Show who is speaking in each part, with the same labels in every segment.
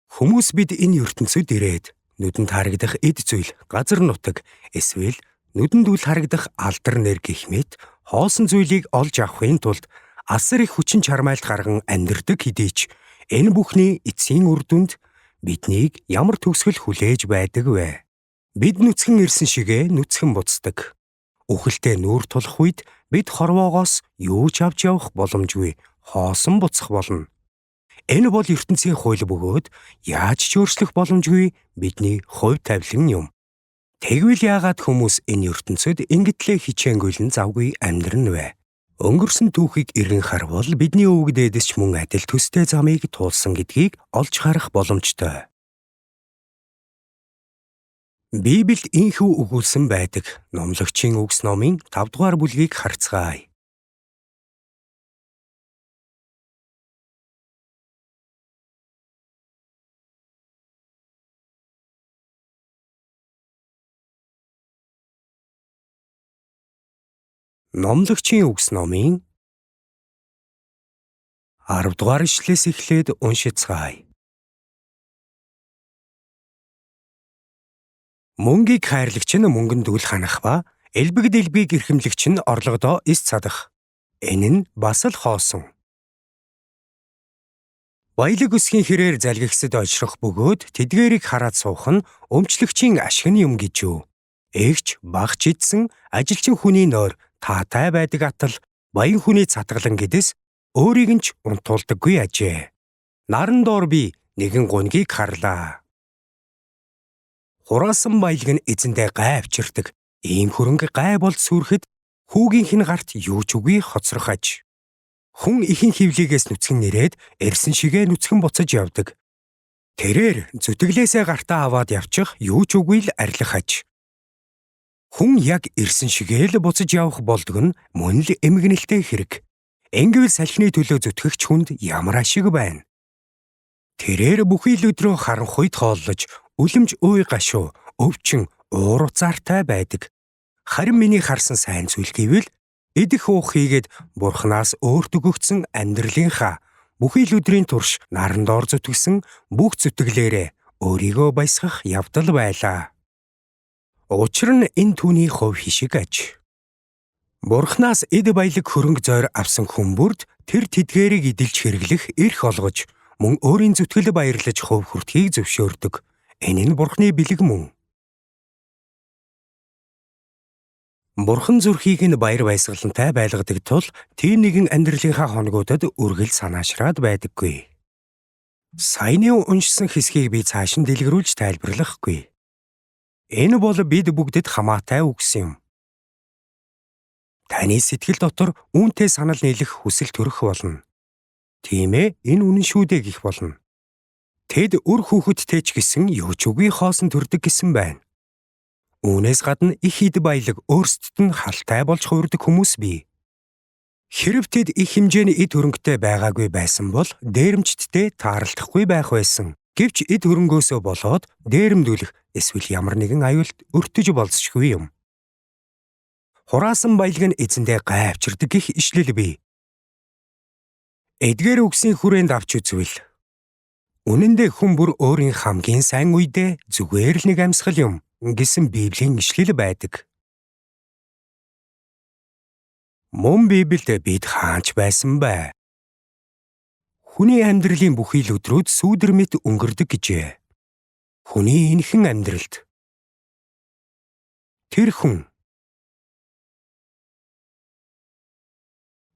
Speaker 1: Хүмүүс бид энэ ертөнцид ирээд нүдэнд харагдах эд зүйл, газар нутаг, эсвэл нүдэнд үл харагдах алдар нэр гэх мэт хоосон зүйлийг олж авахын тулд асар их хүчин чармайлт гарган амьдрдаг хэдий ч энэ бүхний эцсийн үр дүнд биднийг ямар төгсгөл хүлээж байдаг вэ? Бид нүцгэн ирсэн шигээ нүцгэн буцдаг. Үхэлтэй нүүр тулах үед бид хорвоогоос юу ч авч явах боломжгүй, хоосон буцах болно. Энэ бол ертөнцийн хууль бөгөөд яаж ч өөрчлөх боломжгүй бидний хувь тавилан юм. Тэгвэл яагаад хүмүүс энэ ертөнцид ингэтлээ хичээнгүйлэн завгүй амьдрна вэ? Өнгөрсөн түүхийг эргэн харвал бидний өвөг дээдэс ч мөн адил төстэй замыг туулсан гэдгийг олж харах боломжтой. Библиэд инхүү өгүүлсэн байдаг. Номлогчийн үгс номын 5 дугаар бүлгийг харцгаая. Номлогчийн үгс номын 10 дугаар ишлээс эхлээд уншицгаая. Мөнгийг хайрлагч нь мөнгөнд үл ханах ба элбэг дэлбгийг эрхэмлэгч нь орлогодоо эс цадах. Энэ нь бас л хоосон. Баялаг өсгийн хэрээр залгигсад очрох бөгөөд тэдгээрийг хараад суух нь өмчлөгчийн ашигны юм гэж юу? Эгч багч идсэн ажилчин хүний нойр таатай байдаг атал баян хүний цатгалан гэдэс өөрийг нь ч унтуулдаггүй ажээ. Наран доор би нэгэн гунгийг харлаа. Хураасан баялаг нь эзэндээ гай авчирдаг. Ийм хөрөнгө гай болд сүрэхэд хүүгийнх нь гарт юу ч үгүй хоцрох аж. Хүн ихэн хөвлийгээс нүцгэн нэрээд эрсэн шигээ нүцгэн буцаж явдаг. Тэрээр зүтгэлээсээ гартаа аваад явчих юу ч үгүй л арилах аж. Хүн яг эрсэн шигээ л буцаж явах болдог нь мөн л эмгэнэлтэй хэрэг. Ингэвэл салхины төлөө зүтгэгч хүнд ямар ашиг байна? Тэрээр бүхий л өдрөө харанхуйд хооллож, үлэмж үй гашуу, өвчин, уур уцаартай байдаг. Харин миний харсан сайн зүйл гэвэл идэх уух хийгээд Бурханаас өөрт өгөгдсөн амьдралынхаа бүхий л өдрийн турш наран доор зүтгэсэн бүх зүтгэлээрээ өөрийгөө баясгах явдал байлаа. Учир нь энэ түүний хувь хишиг аж. Бурханаас эд баялаг хөрөнгө зойр авсан хүн бүрд тэр тэдгээрийг эдэлж хэрэглэх эрх олгож, мөн өөрийн зүтгэл баярлаж хувь хүртхийг зөвшөөрдөг. Энэ нь Бурханы бэлэг мөн. Бурхан зүрхийг нь баяр баясгалантай байлгадаг тул тийм нэгэн амьдралынхаа хоногудад үргэл санаашраад байдаггүй. Саяны уншсан хэсгийг би цааш нь дэлгэрүүлж тайлбарлахгүй. Энэ бол бид бүгдэд хамаатай үгс юм. Таны сэтгэл дотор үүнтэй санал нийлэх хүсэл төрөх болно. Тийм ээ, энэ үнэн шүү дээ гэх болно. Тэд үр хүүхэдтэй ч гэсэн юу ч үгүй хоосон төрдөг гэсэн байна. Үүнээс гадна их эд баялаг өөрсдөд нь халтай болж хувирдаг хүмүүс бий. Хэрэв тэд их хэмжээний эд хөрөнгөтэй байгаагүй байсан бол дээрэмчтдээ таарлахгүй байх байсан. Гэвч эд хөрөнгөөсөө болоод дээрэмдүүлэх эсвэл ямар нэгэн аюулт өртөж болзошгүй юм. Хураасан баялаг нь эзэндээ гай авчирдаг гэх ишлэл бий. Эдгээр үгсийн хүрээнд авч үзвэл үнэн дээр хүн бүр өөрийн хамгийн сайн үедээ зүгээр л нэг амьсгал юм гэсэн Библийн ишлэл байдаг. Мөн Библиэд бид хаач байсан бай. Хүний амьдралын бүхий л өдрүүд сүүдэр мэт өнгөрдөг гэжээ. Хүний энхэн амьдралд тэр хүн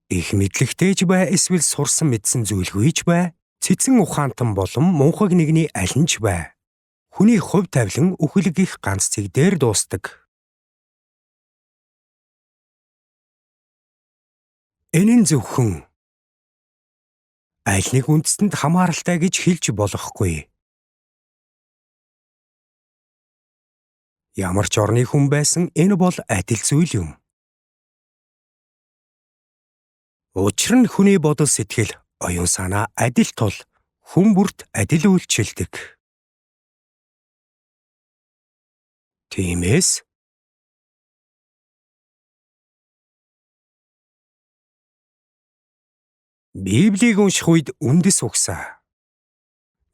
Speaker 1: их мэдлэгтэйж бай эсвэл сурсан мэдсэн зүйлгүйж бай, цэцэн ухаантан болон мунхаг нэгний аль нь ч бай. Хүний хувь тавилан үхэлэг их ганц цэг дээр дуустдаг. Энэ нь зөвхөн аль нэг үндэстэнд хамааралтай гэж хэлж болохгүй. Ямар ч орны хүн байсан энэ бол адил зүйл юм. Учир нь хүний бодол сэтгэл, оюун санаа адил тул хүн бүрт адил үйлчилдэг. Тиймээс Библийг унших үед үндэс угсаа.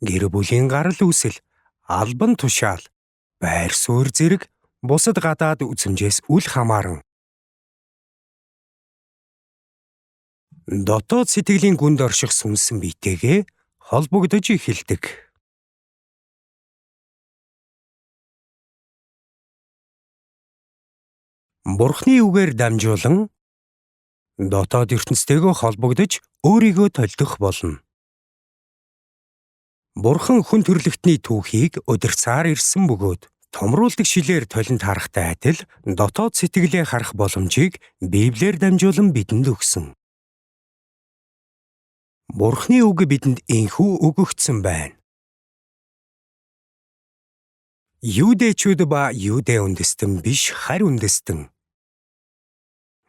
Speaker 1: Гэр бүлийн гарал үүсэл, албан тушаал, байр суурь зэрэг бусад гадаад үзмжээс үл хамааран дотоод сэтгэлийн гүнд орших сүнсэн биетэйгээ холбогдож эхэлдэг. Бурхны үгээр дамжуулан дотоод ертөнцтэйгээ холбогдож өөрийгөө толдох болно. Бурхан хүн төрлөختний түүхийг удирцаар ирсэн бөгөөд томруулдаг шилээр толинд харахтай адил дотоод сэтгэлээ харах боломжийг Библиэр дамжуулан бидэнд өгсөн. Бурхны үг бидэнд энхүү өгөгдсөн байна. Юудэчүүд ба юудэ үндэстэн биш харь үндэстэн.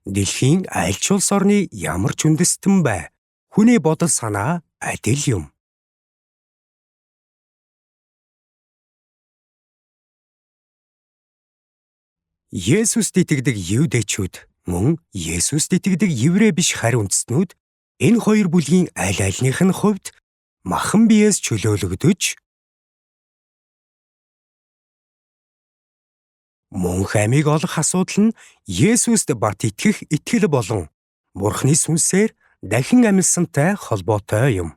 Speaker 1: Дэлхийн аль ч улс орны ямар ч үндэстэн бай. Хүний бодол санаа адил юм. Есүст итгэдэг юудэчүүд мөн Есүст итгэдэг еврей биш харь үндэстнүүд энэ хоёр бүлгийн аль альных нь хувьд махан биеэс чөлөөлөгдөж мөнх амийг олох асуудал нь Есүст бат итгэх итгэл болон Бурхны сүнсээр дахин амьсантай холбоотой юм.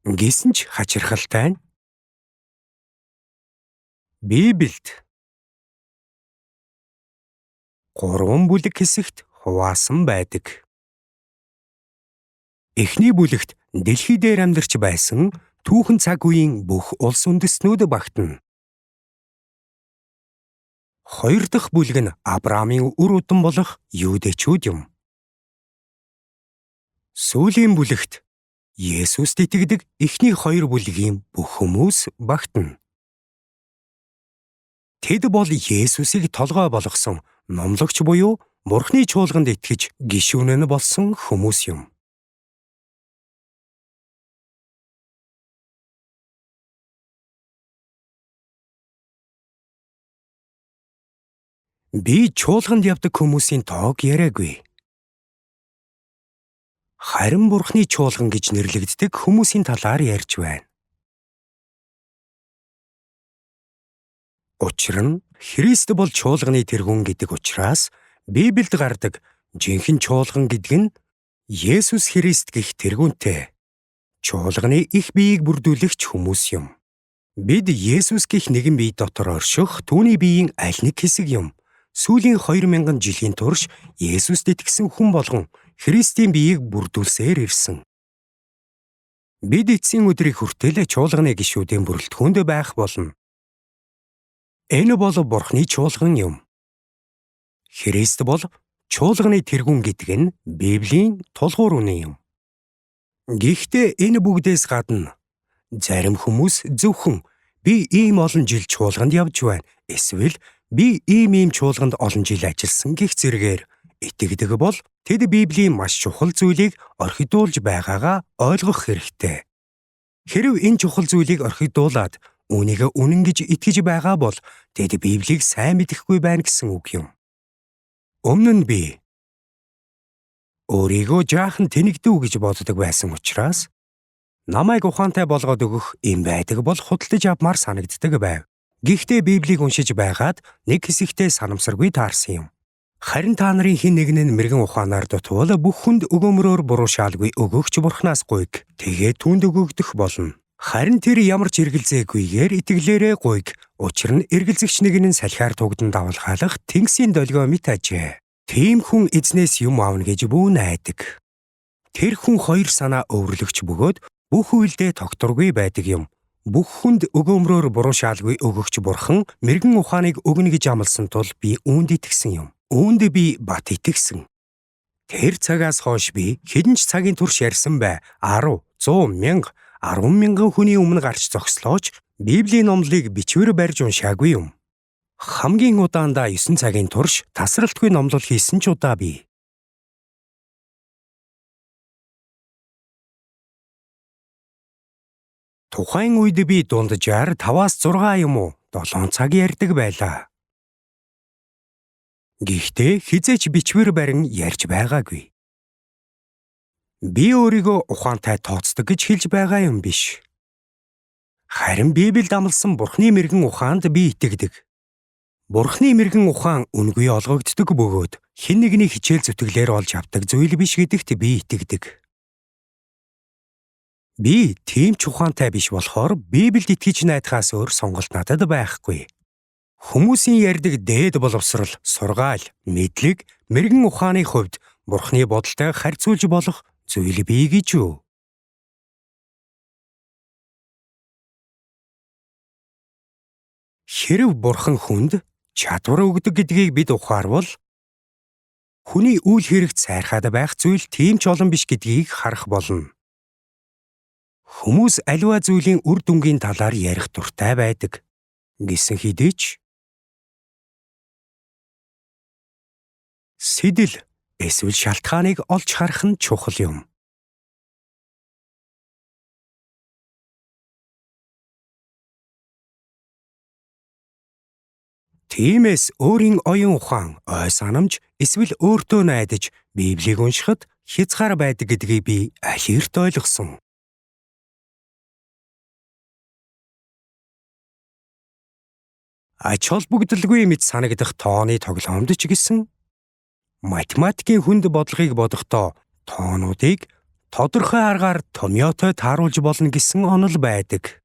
Speaker 1: Гэсэн ч хачирхалтай нь Библиэд 3 бүлэг хэсэгт хуваасан байдаг. Эхний бүлэгт дэлхий дээр амьдарч байсан түүхэн цаг үеийн бүх улс үндэстнүүд багтана. Хоёр дахь бүлэг нь Авраамийн үр удам болох юудэчүүд юм. Сүүлийн бүлэгт Есүст итгэдэг эхний хоёр бүлгийн бүх хүмүүс багтана. Тэд бол Есүсийг толгой болгосон номлогч буюу Бурхны чуулганд итгэж гишүүнэн болсон хүмүүс юм. Би чуулганд явдаг хүмүүсийн тоог яриагүй. Харин Бурхны чуулган гэж нэрлэгддэг хүмүүсийн талаар ярьж байна. Учир нь Христ бол чуулганы тэргүүн гэдэг учраас Библиэд гардаг жинхэнэ чуулган гэдэг нь Есүс Христ гэх тэргүүнтэй чуулганы их биеийг бүрдүүлэгч хүмүүс юм. Бид Есүс гэх нэгэн бие дотор орших түүний биеийн аль нэг хэсэг юм. Сүүлийн 2000 жилийн турш Есүст итгэсэн хүн болгон Христийн биеийг бүрдүүлсээр ирсэн. Бид эцсийн өдрийг хүртэл чуулганы гишүүдийн бүрэлдэхүүнд байх болно. Энэ бол Бурхны чуулган юм. Христ бол чуулганы тэргүүн гэдэг нь Библийн тулгуур үнэн юм. Гэхдээ энэ бүгдээс гадна зарим хүмүүс зөвхөн би ийм олон жил чуулганд явж байна. Эсвэл би ийм чуулганд олон жил ажилласан гэх зэргээр итгэдэг бол тэд Библийн маш чухал зүйлийг орхидуулж байгаагаа ойлгох хэрэгтэй. Хэрэв энэ чухал зүйлийг орхидуулаад үүнийг үнэн гэж итгэж байгаа бол тэд Библийг сайн мэдэхгүй байна гэсэн үг юм. Өмнө нь би өөрийгөө жаахан тэнэгдүү гэж боддог байсан учраас намайг ухаантай болгоод өгөх юм байдаг бол худалдаж авмаар санагддаг байв. Гэхдээ Библийг уншиж байгаад нэг хэсэгтээ санамсаргүй таарсан юм. Харин та нарын хэн нэг нь мэрэгэн ухаанаар дутвал бүх хүнд өгөөмрөөр буруушаалгүй өгөгч Бурханаас гуйг. Тэгээд түүнд өгөгдөх болно. Харин тэр ямар ч эргэлзээгүйгээр итгэлээрээ гуйг. Учир нь эргэлзэгч нэг нь салхиар тугдан давалгаалах тэнгисийн долгио мэт ажээ. Тийм хүн эзнээс юм аавна гэж бүү найдаг. Тэр хүн хоёр санаа өвөрлөгч бөгөөд бүх үйлдээ тогтворгүй байдаг юм. Бүх хүнд өгөөмрөөр буруушаалгүй өгөгч Бурхан мэрэгэн ухааныг өгнө гэж амласан тул би үүнд итгэсэн юм. Үүнд би бат итгэсэн. Тэр цагаас хойш би хэдэн ч цагийн турш ярьсан бай. 10, 100, 1000, 10 мянган хүний өмнө гарч зогслооч Библийн номлыг бичвэр барьж уншаагүй юм. Хамгийн удаандаа 9 цагийн турш тасралтгүй номлол хийсэн ч удаа би. Тухайн үед би дунджаар 5-6 юм уу 7 цаг ярьдаг байлаа. Гэхдээ хизээч бичвэр барин ярьж байгаагүй. Би өөрийгөө ухаантай тооцдог гэж хэлж байгаа юм биш. Харин Библиэд амласан Бурхны мэргэн ухаанд би итгэдэг. Бурхны мэргэн ухаан үнгүй олгогддог бөгөөд хэн нэгний хичээл зүтгэлээр олж авдаг зүйл биш гэдэгт би итгэдэг. Би тийм ч ухаантай биш болохоор Библиэд итгэж найдахаас өөр сонголт надад байхгүй. Хүмүүсийн ярьдаг дээд боловсрал, сургаал, мэдлэг, мэргэн ухааны хувьд Бурхны бодолтой харьцуулж болох зүйл бий гэж юу? Хэрэв Бурхан хүнд чадвар өгдөг гэдгийг бид ухаарвал хүний үйл хэрэгт сайрхаад байх зүйл тийм ч олон биш гэдгийг харах болно. Хүмүүс аливаа зүйлийн үр дүнгийн талаар ярих дуртай байдаг. Гэсэн хэдий ч сэтэл эсвэл шалтгааныг олж харах нь чухал юм. Тиймээс өөрийн оюун ухаан, ой санамж эсвэл өөртөө найдаж Библийг уншихад хязгаар байдаг гэдгийг би аль эрт ойлгосон. Ач холбогдолгүй мэт санагдах тооны тоглоомд ч гэсэн математикийн хүнд бодлогыг бодохдоо тоонуудыг тодорхой аргаар томьёотой тааруулж болно гэсэн онол байдаг.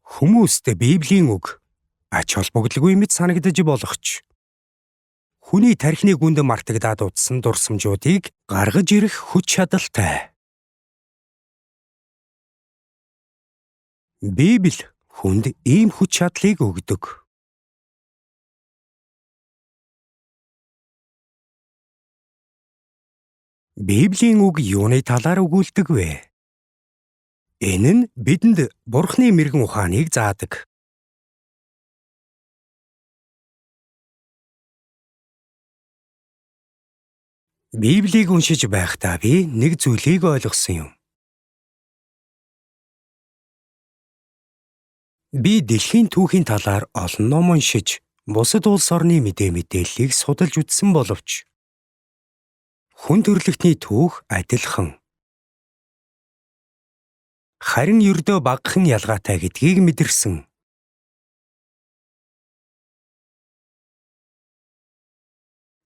Speaker 1: Хүмүүст Библийн үг ач холбогдолгүй мэт санагдаж болох ч хүний тархины гүнд мартагдаад удсан дурсамжуудыг гаргаж ирэх хүч чадалтай. Библи хүнд ийм хүч чадлыг өгдөг. Библийн үг юуны талаар өгүүлдэг вэ? Энэ нь бидэнд Бурхны мэргэн ухааныг заадаг. Библийг уншиж байхдаа би нэг зүйлийг ойлгосон юм. Би дэлхийн түүхийн талаар олон ном уншиж, бусад улс орны мэдээллийг судалж үзсэн боловч хүн төрөлхтний түүх адилхан. Харин ердөө багахан ялгаатай гэдгийг мэдэрсэн.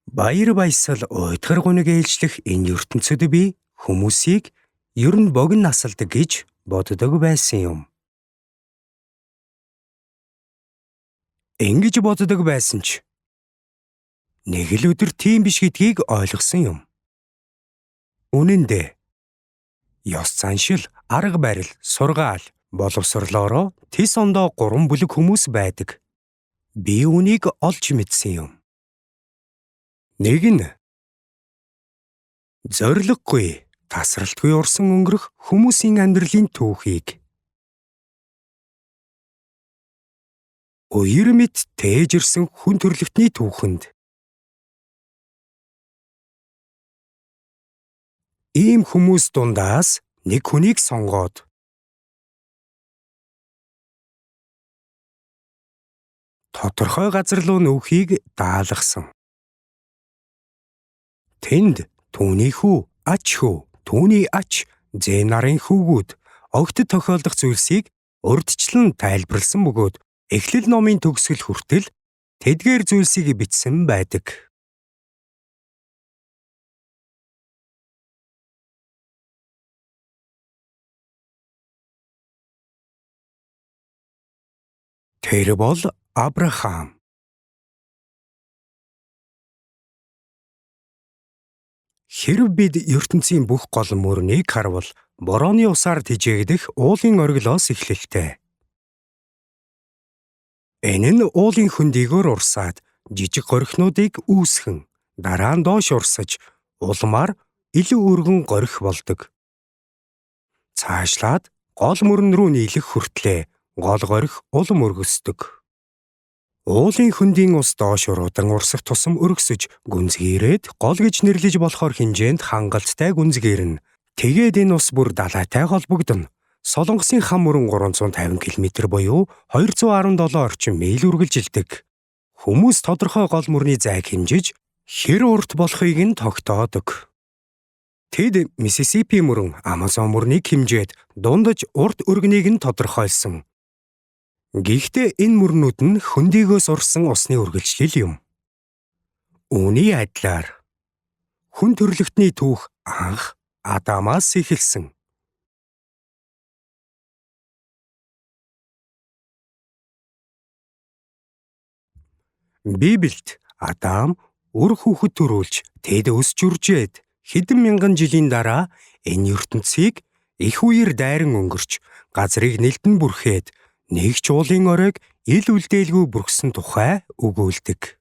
Speaker 1: Баяр баясгал уйдгар гуниг ээлжлэх энэ ертөнцид би хүмүүсийг ер нь богино насалдаг гэж боддог байсан юм. Ингэж боддог байсан ч нэг л өдөр тийм биш гэдгийг ойлгосон юм. Үнэн дээр ёс заншил, арга барил, сургаал, боловсрлоороо тис ондоо 3 бүлэг хүмүүс байдаг. Би үнийг олж мэдсэн юм. Нэг нь зориггүй, тасралтгүй урсан өнгөрөх хүмүүсийн амьдралын түүхийг. Үер мэт тээж ирсэн хүн төрөлхтний түүхэнд. Ийм хүмүүс дундаас нэг хүнийг сонгоод тодорхой газар руу нүүхийг даалгасан. Тэнд түүний хүү, ач хүү, түүний ач, зээ нарын хүүгүүд огт тохиолдох зүйлсийг урьдчилан тайлбарлсан бөгөөд Эхлэл номын төгсгөл хүртэл тэдгээр зүйлсийг бичсэн байдаг. Тэр бол Авраам. Хэрэв бид ертөнцийн бүх гол мөрнийг харвал борооны усаар тэжээгдэх уулын ориглоос эхлэлтэй. Энэ нь уулын хөндийгөөр урсаад жижиг горхинуудыг үүсгэн дараа нь доош урсаж улмаар илүү өргөн горхи болдог. Цаашлаад гол мөрөн рүү нийлэх хүртлээр гол горхи улам өргөсдөг. Уулын хөндийн ус доош уруудан урсах тусам өргөсөж гүнзгийрээд гол гэж нэрлэж болохоор хэмжээнд хангалттай гүнзгийрнэ. Тэгээд энэ ус бүр далайтай холбогдно. Солонгосын хам мөрөн 350 км буюу 217 орчим миль үргэлжилдэг. Хүмүүс тодорхой гол мөрний зайг хэмжиж хэр урт болохыг нь тогтоодог. Тэд Миссисипи мөрөн Амазон мөрнийг хэмжээд дундаж урт өргөнийг нь тодорхойлсон. Гэхдээ энэ мөрнүүд нь хөндийгөөс урсан усны үргэлжлэл юм. Үүний адилаар хүн төрлөختний түүх анх Адамаас эхэлсэн. Библиэд Адам үр хүүхэд төрүүлж тэд өсч үржээд хэдэн мянган жилийн дараа энэ ертөнцийг их үеэр дайран өнгөрч газрыг нэлдэн бүрхээд нэг ч уулын оройг ил үлдээлгүй бүрхсэн тухай өгүүлдэг.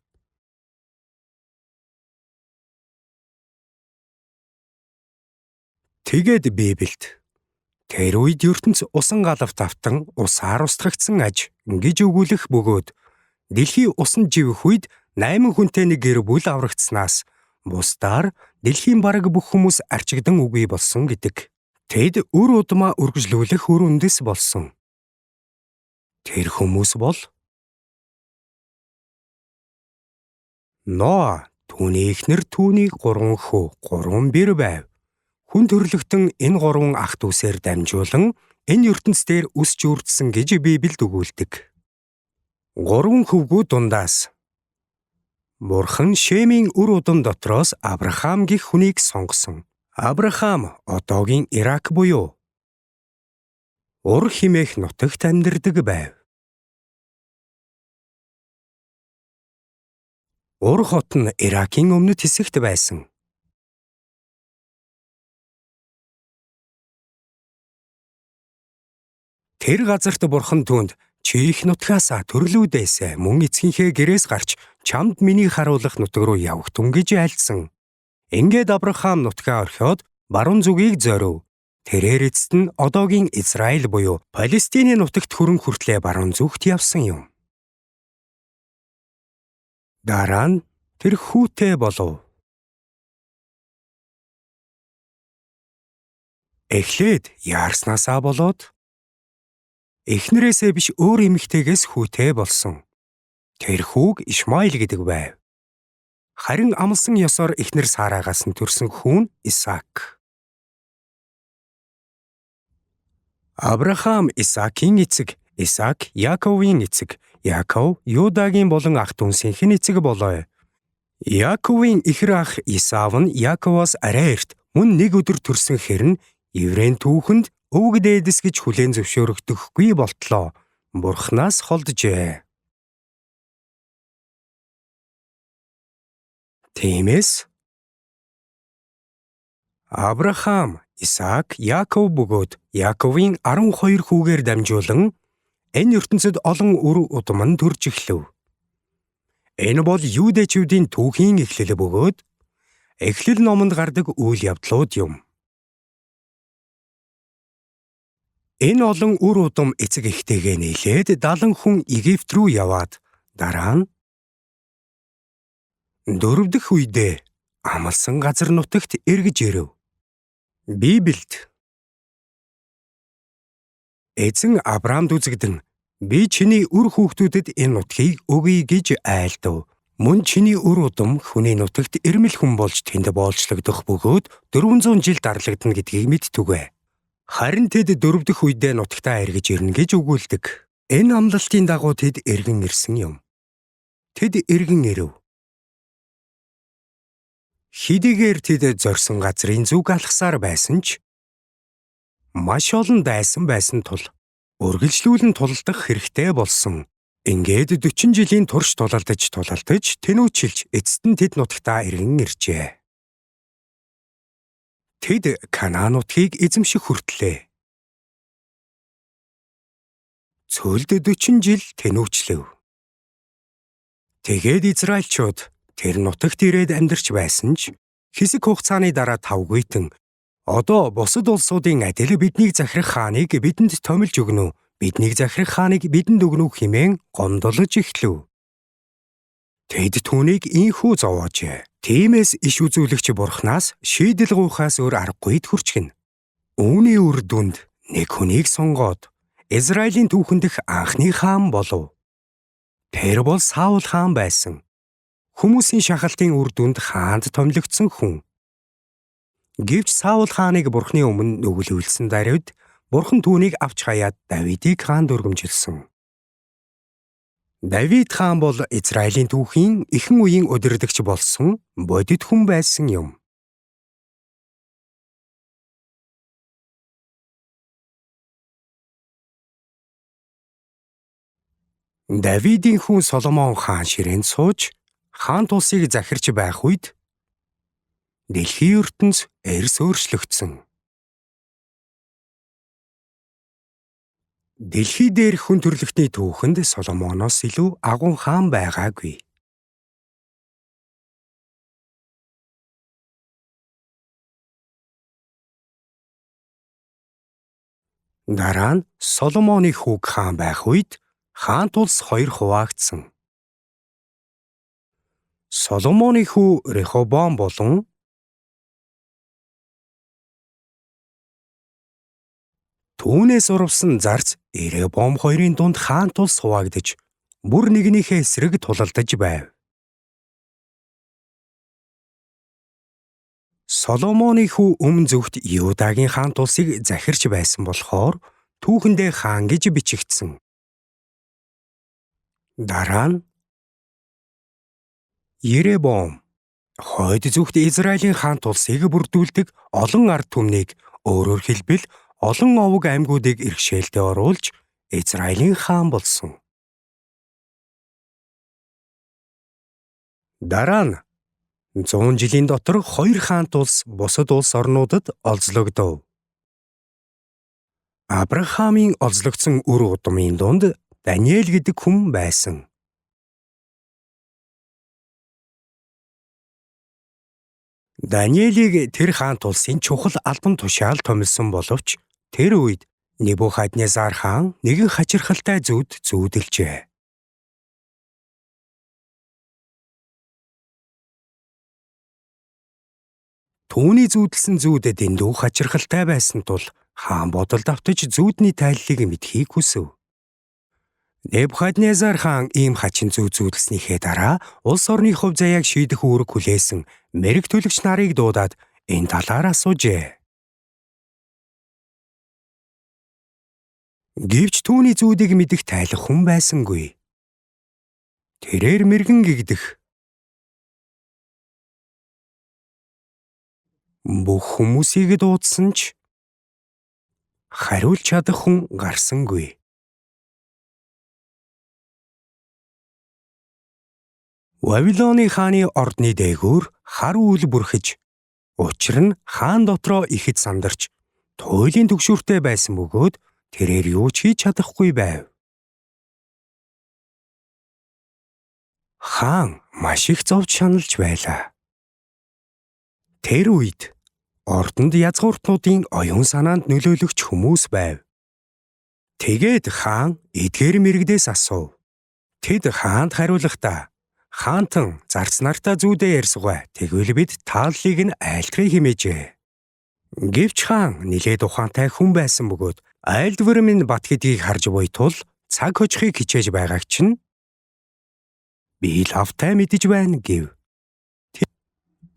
Speaker 1: Тэгээд Библиэд тэр үед ертөнц усан галавт автан усаар устгагдсан аж гэж өгүүлэх бөгөөд дэлхий усан живэх үед 8 хүнтэй нэг гэр бүл аврагдсанаас бусдаар дэлхийн бараг бүх хүмүүс арчигдан үгүй болсон гэдэг. Тэд үр удмаа үргэлжлүүлэх үр үндэс болсон. Тэр хүмүүс бол Ноа, түүний эхнэр, түүний 3 хүү, 3 бэр байв. Хүн төрлөختөн энэ 3 ах дүүсээр дамжуулан энэ ертөнцийн өсч үрдсэн гэж Библиэд өгүүлдэг. 3 хөвгүүд дундаас Бурхан Шемийн үр удам дотроос Авраам гэх хүнийг сонгосон. Авраам одоогийн Ирак буюу Ур хэмээх нутагт амьдардаг байв. Ур хот нь Иракийн өмнөд хэсэгт байсан. Тэр газарт Бурхан түүнд чи их нутгаасаа төрлүүдээс мөн эцгийнхээ гэрээс гарч чамд миний харуулах нутаг руу явагтун гэж айлдсан. Ингээд Авраам нутгаа орхиод баруун зүгийг зорив. Тэрээр эцэст нь одоогийн Израиль буюу Палестиний нутагт хүрэн хүртлээ баруун зүгт явсан юм. Дараа нь тэр хүүтэй болов. Эхлээд яарснаасаа болоод эхнэрээсээ биш өөр эмэгтэйгээс хүүтэй болсон. Тэр хүүг Ишмаил гэдэг байв. Харин амлсан ёсоор эхнэр Сараагаас нь төрсөн хүн Исаак. Авраам Исаакийн эцэг, Исаак Яаковын эцэг, Яаков Юдагийн болон ах дүүсийнх нь эцэг болоо. Яаковын ихэр ах Исав нь Яаковоос арай эрт мөн нэг өдөр төрсөн хэрн еврейн түүхэнд өвөг дээдэс гэж хүлээн зөвшөөрөгдөхгүй болтлоо. Бурханаас холджээ. Тиймээс Авраам, Исаак, Яаков бөгөөд Яаковын 12 хүүгээр дамжуулан энэ ертөнцид олон үр удам нь төрж эхлэв. Энэ бол юудэчүүдийн түүхийн эхлэл бөгөөд Эхлэл номонд гардаг үйл явдлууд юм. Энэ олон үр удам эцэг эхтэйгээ нийлээд 70 хүн Египт рүү яваад дараа нь 4 дахь үедээ амлсан газар нутагт эргэж ирэв. Библиэд эзэн Авраамд үзэгдэн би чиний үр хүүхдүүдэд энэ нутгийг өгье гэж айлдав. Мөн чиний үр удам хүний нутагт ирмэл хүн болж тэнд боолчлогдох бөгөөд 400 жил дарлагдана гэдгийг мэдтүгэй. Харин тэд 4 дахь үедээ нутагтаа эргэж ирнэ гэж өгүүлдэг. Энэ амлалтын дагуу тэд эргэн ирсэн юм. Тэд эргэн ирэв. Хэдийгээр тэд зорьсон газрын зүг алхсаар байсан ч маш олон дайсан байсан тул үргэлжлүүлэн тулдах хэрэгтэй болсон. Ингээд 40 жилийн турш тулалдаж тэнүүчилж эцэст нь тэд нутагтаа эргэн иржээ. Тэд Канаан нутгийг эзэмших хүртлээ. Цөөлд 40 жил тэнүүчлэв. Тэгээд Израильчууд тэр нутагт ирээд амьдарч байсан ч хэсэг хугацааны дараа тавгуйтан одоо бусад улсуудын адил биднийг захирах хааныг бидэнд томилж өгнө үү? Биднийг захирах хааныг бидэнд өгнө үү хэмээн гомдолж эхлэв. Тэд түүнийг ийхүү зовоожээ. Тиймээс иш үзүүлэгч Бурханаас шийдэл гуйхаас өөр аргагүй хүрчгэн. Үүний үр дүнд нэг хүнийг сонгоод Израилийн түүхэн дэх анхны хаан болов. Тэр бол Саул хаан байсан. Хүмүүсийн шахалтын үр дүнд хаанд томилогдсон хүн. Гэвч Саул хааныг Бурхны өмнө нүглүүлсэн даруйд Бурхан түүнийг авч хаяад Давидыг хаанд өргөмжилсөн. Давид хаан бол Израилийн түүхийн эхэн үеийн удирдагч болсон бодит хүн байсан юм. Давидын хүн Соломон хаан ширээнд сууж хаан тулсыг захирч байх үед дэлхийн ертөнц эрс өөрчлөгдсөн. Дэлхий дээр хүн төрлөختний түүхэнд Соломоноос илүү агун хаан байгаагүй. Дараа нь Соломоны хүүг хаан байх үед хаан тулс 2 хуваагдсан. Соломоны хүү Рехобоам болон түүнээс урвсан зарц Еребоам хоёрын дунд хаан тулс хуваагдаж бүр нэгнийхээ эсрэг тулалдаж байв. Соломоны хүү өмнө зүгт Юудагийн хаан тулсыг захирч байсан болохоор түүхэндээ хаан гэж бичигдсэн. Дараа нь Еребоам хойд зүгт Израилийн хаан тулсыг бүрдүүлдэг олон ард түмнийг, өөрөөр хэлбэл олон овог аймагуудыг иргэшээлтэд оруулж Израилийн хаан болсон. Дараа нь 100 жилийн дотор 2 хаан тулс бусад улс орнуудад олзлогдов. Авраамийн олзлогдсон үр удмын дунд Даниэл гэдэг хүн байсан. Даниэлийг тэр хаан тулсын чухал албан тушаал томилсон боловч тэр үед Небухаднезар хаан нэгэн хачирхалтай зүуд зүүдэлжээ. Түүний зүүдэлсэн зүүд дэндүү хачирхалтай байсан тул хаан бодолд автаж зүүдний тайллыг мэдхийг хүсв. Небухаднезар хаан ийм хачин зүүд зүүдэлснийхээ дараа улс орны хувь заяаг шийдэх үүрэг хүлээсэн мэрэг төлөгч нарыг дуудаад энэ талаар асуужээ. Гэвч түүний зүүдийг мэдэх тайлах хүн байсангүй. Тэрээр мэргэн гэгдэх. Бүх хүмүүсийг дуудсан ч хариулж чадах хүн гарсангүй. Вавилоны хааны ордны дээгүүр хар үүл бүрхэж, учир нь хаан дотроо ихэд сандарч, туйлын түгшүүртэй байсан бөгөөд тэрээр юу ч хийж чадахгүй байв. Хаан маш их зовж шаналж байлаа. Тэр үед ордонд язгууртнуудын оюун санаанд нөлөөлөгч хүмүүс байв. Тэгээд хаан эдгээр мэрэгдээс асуув. Тэд хаанд хариулахдаа хаантан зарц нартаа зүүдээ ярьсугай. Тэгвэл бид тааллыг нь айлтгахыг хэмээжээ. Гэвч хаан нилээд ухаантай хүн байсан бөгөөд айлдвар минь бат гэдгийг харж буй тул цаг хожихыг хичээж байгааг чинь би лавтай мэдэж байна гэв.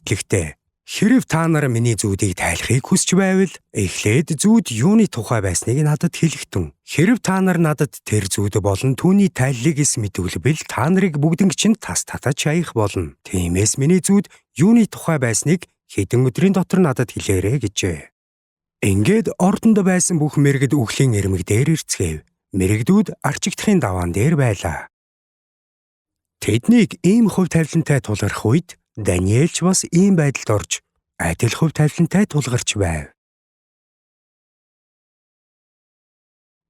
Speaker 1: Гэхдээ хэрэв та нар миний зүүдийг тайлахыг хүсч байвал эхлээд зүүд юуны тухай байсныг надад хэлэхтэн. Хэрэв та нар надад тэр зүүд болон түүний тайллыг эс мэдвэл та нарыг бүгднийг чинь тас татаж хаях болно. Тиймээс миний зүүд юуны тухай байсныг хэдэн өдрийн дотор надад хэлээрэй гэжээ. Ингээд ордонд байсан бүх мэрэгд үхлийн эрмэг дээр ирцгээв. Мэрэгдүүд арчигдахын даваан дээр байлаа. Тэднийг ийм хувь тавилантай тулгарх үед Даниэлч бас ийм байдалд орж адил хувь тавилантай тулгарч байв.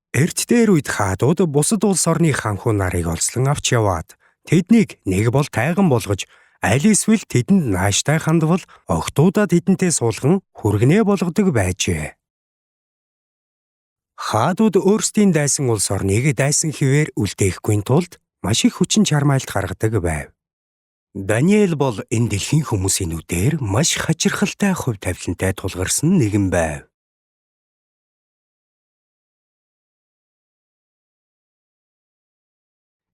Speaker 1: Эрт дээр үед хаадууд бусад улс орны ханхуу нарыг олслон авч яваад тэднийг нэг бол тайган болгож аль эсвэл тэдэнд нааштай хандвал огтудаа тэдэнтэй суулган хүргэнэ болгодог байжээ. Хаадууд өөрсдийн дайсан улс орныг дайсан хэвээр үлдээхгүй тулд маш их хүчин чармайлт гаргадаг байв. Даниэл бол энэ дэлхийн хүмүүсийн нүдээр маш хачирхалтай хувь тавилантай тулгарсан нэгэн байв.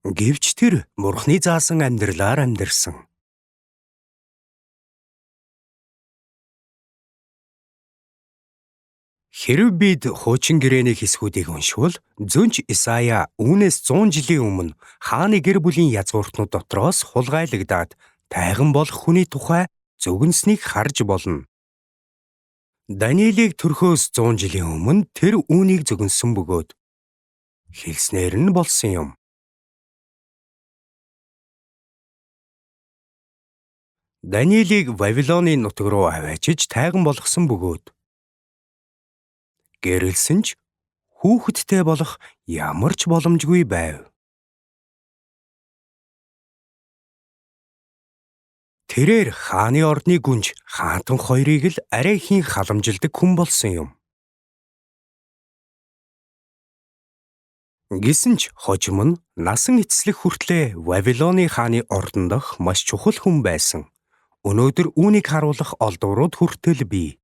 Speaker 1: Гэвч тэр Бурхны заасан амьдралаар амьдарсан. Хэрэв бид хуучин гэрээний хэсгүүдийг уншвал Зөнч Исая үүнээс 100 жилийн өмнө хааны гэр бүлийн язгууртнууд дотроос хулгайлагдаад тайган болох хүний тухай зөвгөнснийг харж болно. Даниэлийг төрхөөс 100 жилийн өмнө тэр үүнийг зөвгөнсөн бөгөөд хэлснээр нь болсон юм. Даниэлийг Вавилоны нутаг руу аваачиж тайган болгосон бөгөөд гэрэлсэн ч хүүхэдтэй болох ямар ч боломжгүй байв. Тэрээр хааны ордны гүнж хаантан хоёрыг л арай ихийн халамжилдаг хүн болсон юм. Гэсэн ч хожим нь насан эцэслэх хүртлээр Вавилоны хааны ордон дох маш чухал хүн байсан. Өнөөдөр үүнийг харуулах олдврууд хүртэл бий.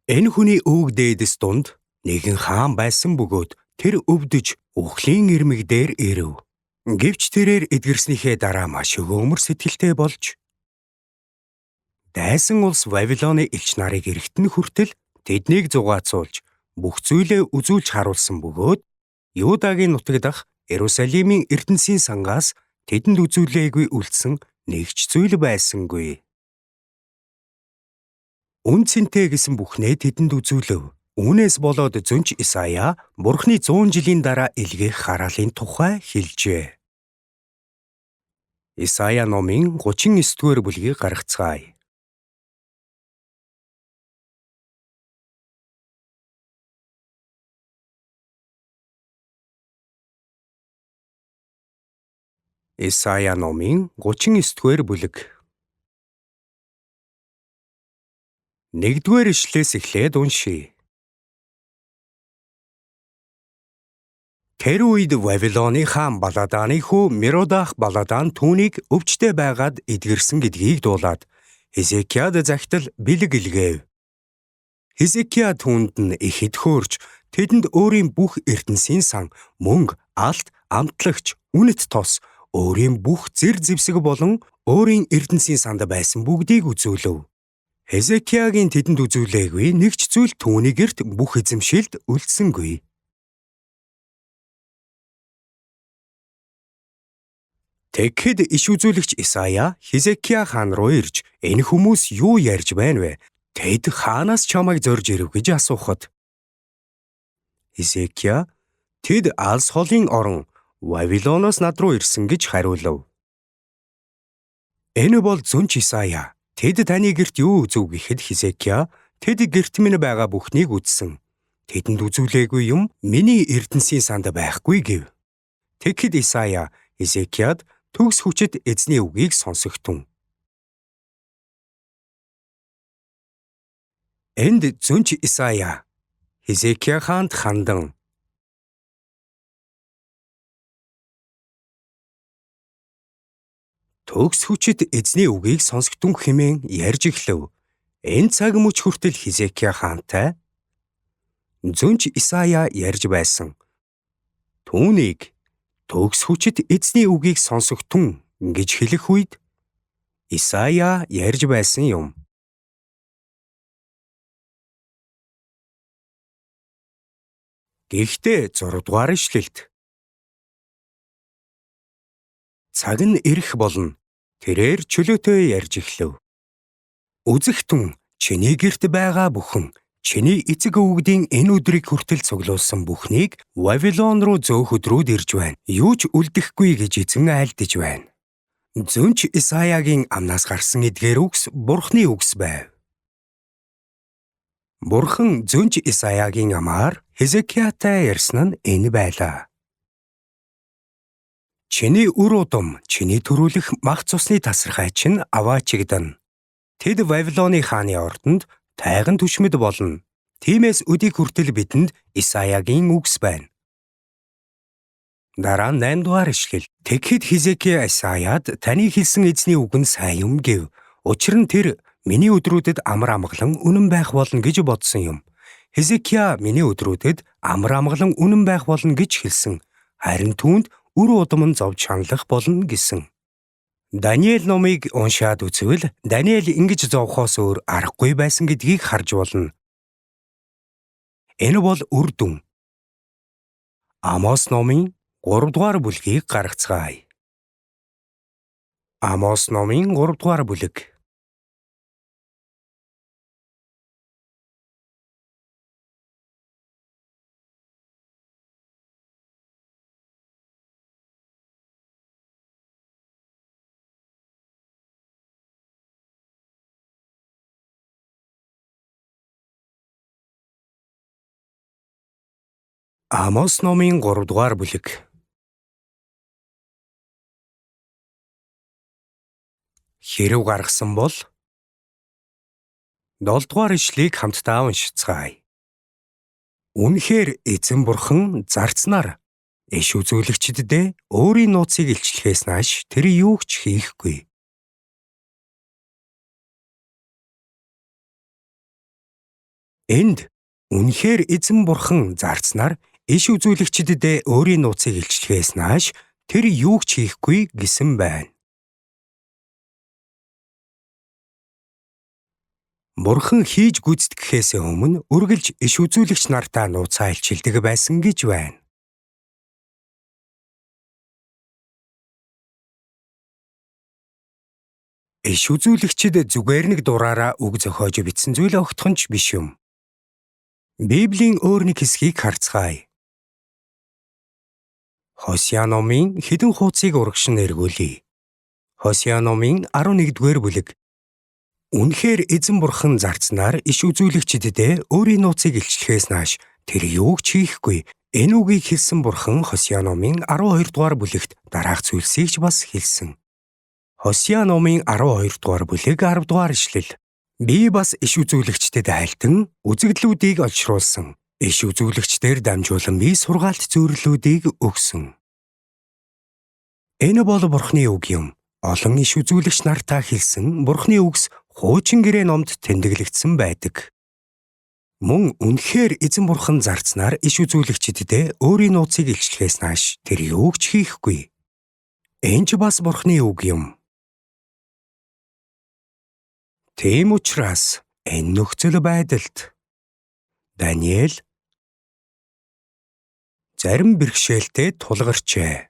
Speaker 1: Энэ хүний өвөг дээдэс дунд нэгэн хаан байсан бөгөөд тэр өвдөж үхлийн ирмэг дээр ирэв. Гэвч тэрээр эдгэрснийхээ дараа маш өгөөмөр сэтгэлтэй болж дайсан улс Вавилоны элч нарыг эрэхтэн хүртэл тэднийг зугаацуулж бүх зүйлээ үзүүлж харуулсан бөгөөд Юудагийн нутаг дах Иерусалимийн эрдэнсийн сангаас тэдэнд үзүүлээгүй үлдсэн нэг ч зүйл байсангүй. Үн цэнтэй гэсэн бүхнээ тэдэнд үзүүлэв. Үүнээс болоод Зөнч Исая Бурхны 100 жилийн дараа илгээх хараалын тухай хэлжээ. Исая номын 39-р бүлгийг гаргацгаая. Исая номын 39-р бүлэг. 1-р ишлээс эхлээд уншийе. Тэр үед Вавилоны хаан Баладаны хүү Меродах Баладан түүнийг өвчтэй байгаад эдгэрсэн гэдгийг дуулаад Хизекияд захидал бэлэг илгээв. Хизекия түүнд нь ихэд хөөрч тэдэнд өөрийн бүх эрдэнсийн сан, мөнгө, алт, амтлагч, үнэт тос, өөрийн бүх зэр зэвсэг болон өөрийн эрдэнсийн санд байсан бүгдийг үзүүлв. Хизекиягийн тэдэнд үзүүлээгүй нэг ч зүйл түүний гэрт бүх эзэмшилд үлдсэнгүй. Тэгэхэд иш үзүүлэгч Исая Хизекия хаан руу ирж энэ хүмүүс юу ярьж байна вэ? Тэд хаанаас чамайг зорж ирв гэж асуухад Хизекия тэд алс холын орон Вавилоноос над руу ирсэн гэж хариулав. Энэ бол Зөнч Исая. Тэд таны гэрт юу үзв гэхэд Хизекия тэд гэрт минь байгаа бүхнийг үзсэн. Тэдэнд үзүүлээгүй юм миний эрдэнсийн санд байхгүй гэв. Тэгэхэд Исая Хизекияд төгс хүчит эзний үгийг сонсогтун. Энд Зөнч Исая Хизекия хаанд хандан төгс хүчит эзний үгийг сонсогтун хэмээн ярьж эхлэв. Энэ цаг мөч хүртэл Хизекия хаантай Зөнч Исая ярьж байсан. Түүнийг төгс хүчит эзний үгийг сонсогтун гэж хэлэх үед Исая ярьж байсан юм. Гэхдээ 6 дугаар ишлэлд цаг нь ирэх болно. Тэрээр чөлөөтэй ярьж эхлэв. Үзэгтэн чиний гэрт байгаа бүхэн чиний эцэг өвгдийн энэ өдрийг хүртэл цуглуулсан бүхнийг Вавилон руу зөөхөдрүүд ирж байна. Юу ч үлдэхгүй гэж эзэн айлдаж байна. Зөнч Исаягийн амнаас гарсан эдгээр үгс Бурхны үгс байв. Бурхан Зөнч Исаягийн амаар Хизекиятай ярьсан нь энэ байлаа. Чиний үр удам, чиний төрүүлэх мах цусны тасархай чинь аваачигдана. Тэд Вавилоны хааны ордонд тайган түшмэд болно. Тиймээс өдийг хүртэл бидэнд Исаягийн үгс байна. Дараа нь 8 дугаар ишлэл. Тэгэхэд Хизекия Исаяд таны хэлсэн эзний үг нь сайн юм гэв. Учир нь тэр Миний өдрүүдэд амар амгалан үнэн байх болно гэж бодсон юм. Хизкия миний өдрүүдэд амар амгалан үнэн байх болно гэж хэлсэн. Харин түүнд үр удам нь зовж шаналх болно гэсэн. Даниэл номыг уншаад үзвэл Даниэл ингэж зовхоос өөр аргагүй байсан гэдгийг харж болно. Энэ бол үр дүн. Амос номын 3 дугаар бүлгийг гаргацгаая. Амос номын 3 дугаар бүлэг. Амос номын 3 дугаар бүлэг. Хэрв гаргасан бол 7 дугаар ишлэгийг хамтдаа уншицгаая. Үнэхээр эзэн бурхан зарцнаар иш үзүүлэгчдэдээ өөрийн нууцыг илчлэхээс нааш тэр юу ч хийхгүй. Энд үнэхээр эзэн бурхан зарцнаар иш үзүүлэгчдэдээ өөрийн нууцыг илчлэхээс нааш тэр юу ч хийхгүй гэсэн байна. Бурхан хийж гүйцэтгэхээс өмнө үргэлж иш үзүүлэгч нартаа нууцаа илчилдэг байсан гэж байна. Иш үзүүлэгчид зүгээр нэг дураараа үг зохиож бичсэн зүйл огтхон ч биш юм. Библийн өөр нэг хэсгийг харцгаая. Хосea номын хэдэн хуудсыг урагшин эргүүлье. Хосea номын 11-р бүлэг. Үнэхээр эзэн бурхан зарцнаар иш үзүүлэгчдэдээ өөрийн нууцыг илчлэхээс нааш тэр юу ч хийхгүй. Энэ үгийг хэлсэн бурхан Хосea номын 12 дугаар бүлэгт дараах зүйлсийг ч бас хэлсэн. Хосea номын 12 дугаар бүлэг 10 дугаар ишлэл. Би бас иш үзүүлэгчдэд айлтан үзэгдлүүдийг олшруулсан. Иш үзүүлэгчдээр дамжуулан би сургаалт зөвлөлүүдийг өгсөн. Энэ бол бурхны үг юм. Олон иш үзүүлэгч нартаа хэлсэн бурхны үгс хуучин гэрээ номд тэмдэглэгдсэн байдаг. Мөн үнэхээр эзэн бурхан зарцнаар иш үзүүлэгчдэдээ өөрийн нууцыг илчлэхээс нааш тэр юу ч хийхгүй. Энэ ч бас бурхны үг юм. Тийм учраас энэ нөхцөл байдалд Даниэл зарим бэрхшээлтэй тулгарчээ.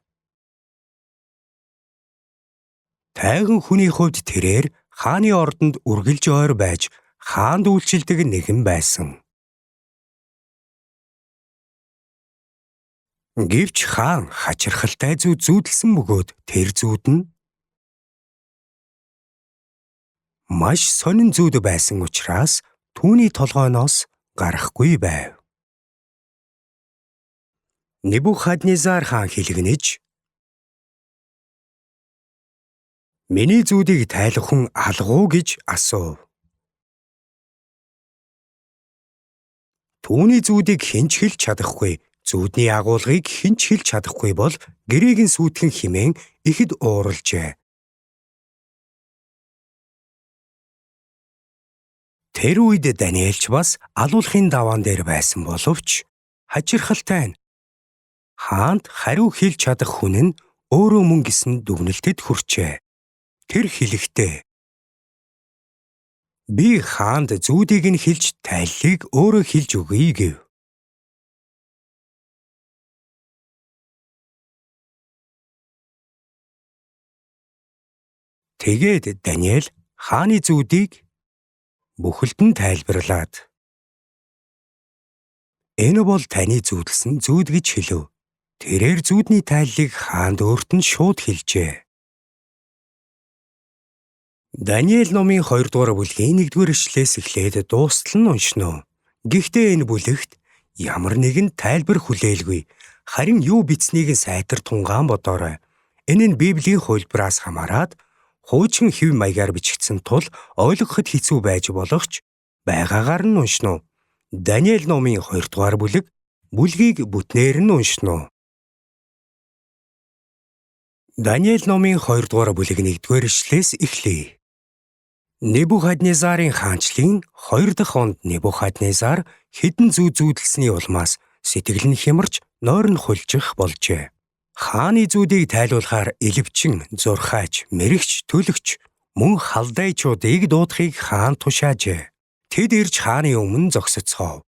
Speaker 1: Тайган хүний хувьд тэрээр хааны ордонд үргэлж ойр байж хаанд үйлчилдэг нэгэн байсан. Гэвч хаан хачирхалтай зүй зүүдэлсэн бөгөөд тэр зүүд нь маш сонин зүүд байсан учраас түүний толгойноос гарахгүй байв. Небухаднезар хаан хэлгэнэж миний зүүдийг тайлах хүн алгуу гэж асуув. Түүний зүүдийг хэн ч хэлж чадахгүй, зүүдний агуулгыг хэн ч хэлж чадахгүй бол гэрээг нь сүйтгэн химэн ихэд ууралжээ. Тэр үед Даниэлч бас алуулахын даваан дээр байсан боловч хачирхалтай нь хаанд хариу хэлж чадах хүн нь өөрөө мөн гэсэн дүгнэлтэд хүрчээ. Тэр хэлэхдээ би хаанд зүүдийг нь хэлж тайллыг өөрөө хэлж өгье гэв. Тэгээд Даниэл хааны зүүдийг бүхэлд нь тайлбарлаад энэ бол таны зүүдэлсэн зүүд гэж хэлв. Тэрээр зүүдний тайллыг хаанд өөрт нь шууд хэлжээ. Даниэл номын 2 дугаар бүлгийн 1-р ишлээс эхлээд дуустал нь уншно. Гэхдээ энэ бүлэгт ямар нэгэн тайлбар хүлээлгүй. Харин юу бичснийг сайтар тунгаан бодоорой. Энэ нь Библийн хувилбараас хамаарат хуучин хэв маягаар бичигдсэн тул ойлгоход хэцүү байж болохч байгаагаар нь уншно. Даниэл номын 2 дугаар бүлгийг бүтнээр нь уншно. Даниэл номын 2 дугаар бүлэг 1-р ишлээс эхлэе. Небухаднезарын хаанчлалын 2 дахь онд Небухаднезар хэдэн зүй зүүдэлсний улмаас сэтгэл нь хямарч нойрон хулжих болжээ. Хааны зүүдийг тайлуулахаар Илвчин, Зурхаач, Мэрэгч, Төлөгч мөн халдайчуудыг дуудахыг хаан тушаажээ. Тэд ирж хааны өмнө зогсоцгоов.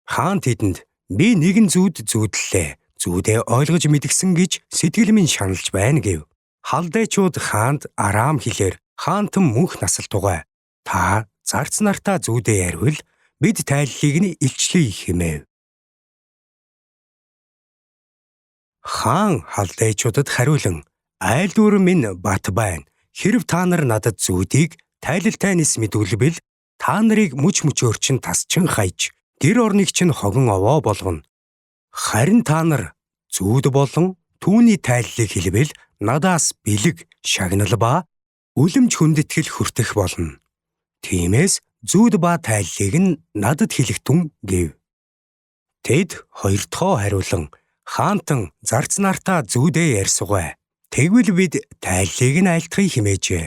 Speaker 1: Хаан тэдэнд би нэгэн зүүд зүүдлээ. Зүүдээ ойлгож мэдгсэн гэж сэтгэл минь шаналж байна гэв. Халдайчууд хаанд Арам хэлээр хаантан мөнх насалтугай. Та зарц нартаа зүүдээ яривал бид тайллыг нь илчлэе хэмэв. Хаан халдайчуудад хариулан айлдвар минь бат байна. Хэрв та нар надад зүүдийг тайлалтай нис мэдүүлбэл та нарыг мөч мөчөөр тасчин хайж гэр орныг чинь хогон овоо болгоно. Харин та нар зүүд болон түүний тайллыг хэлбэл надаас бэлэг, шагнал ба үлэмж хүндэтгэл хүртэх болно. Тиймээс зүүд ба тайллыг нь надад хэлэх түн гэв. Тэд хоёрдохоо хариулан хаантан зарц нартаа зүүдээ ярьсугай. Тэгвэл бид тайллыг нь айлтгая хэмээжээ.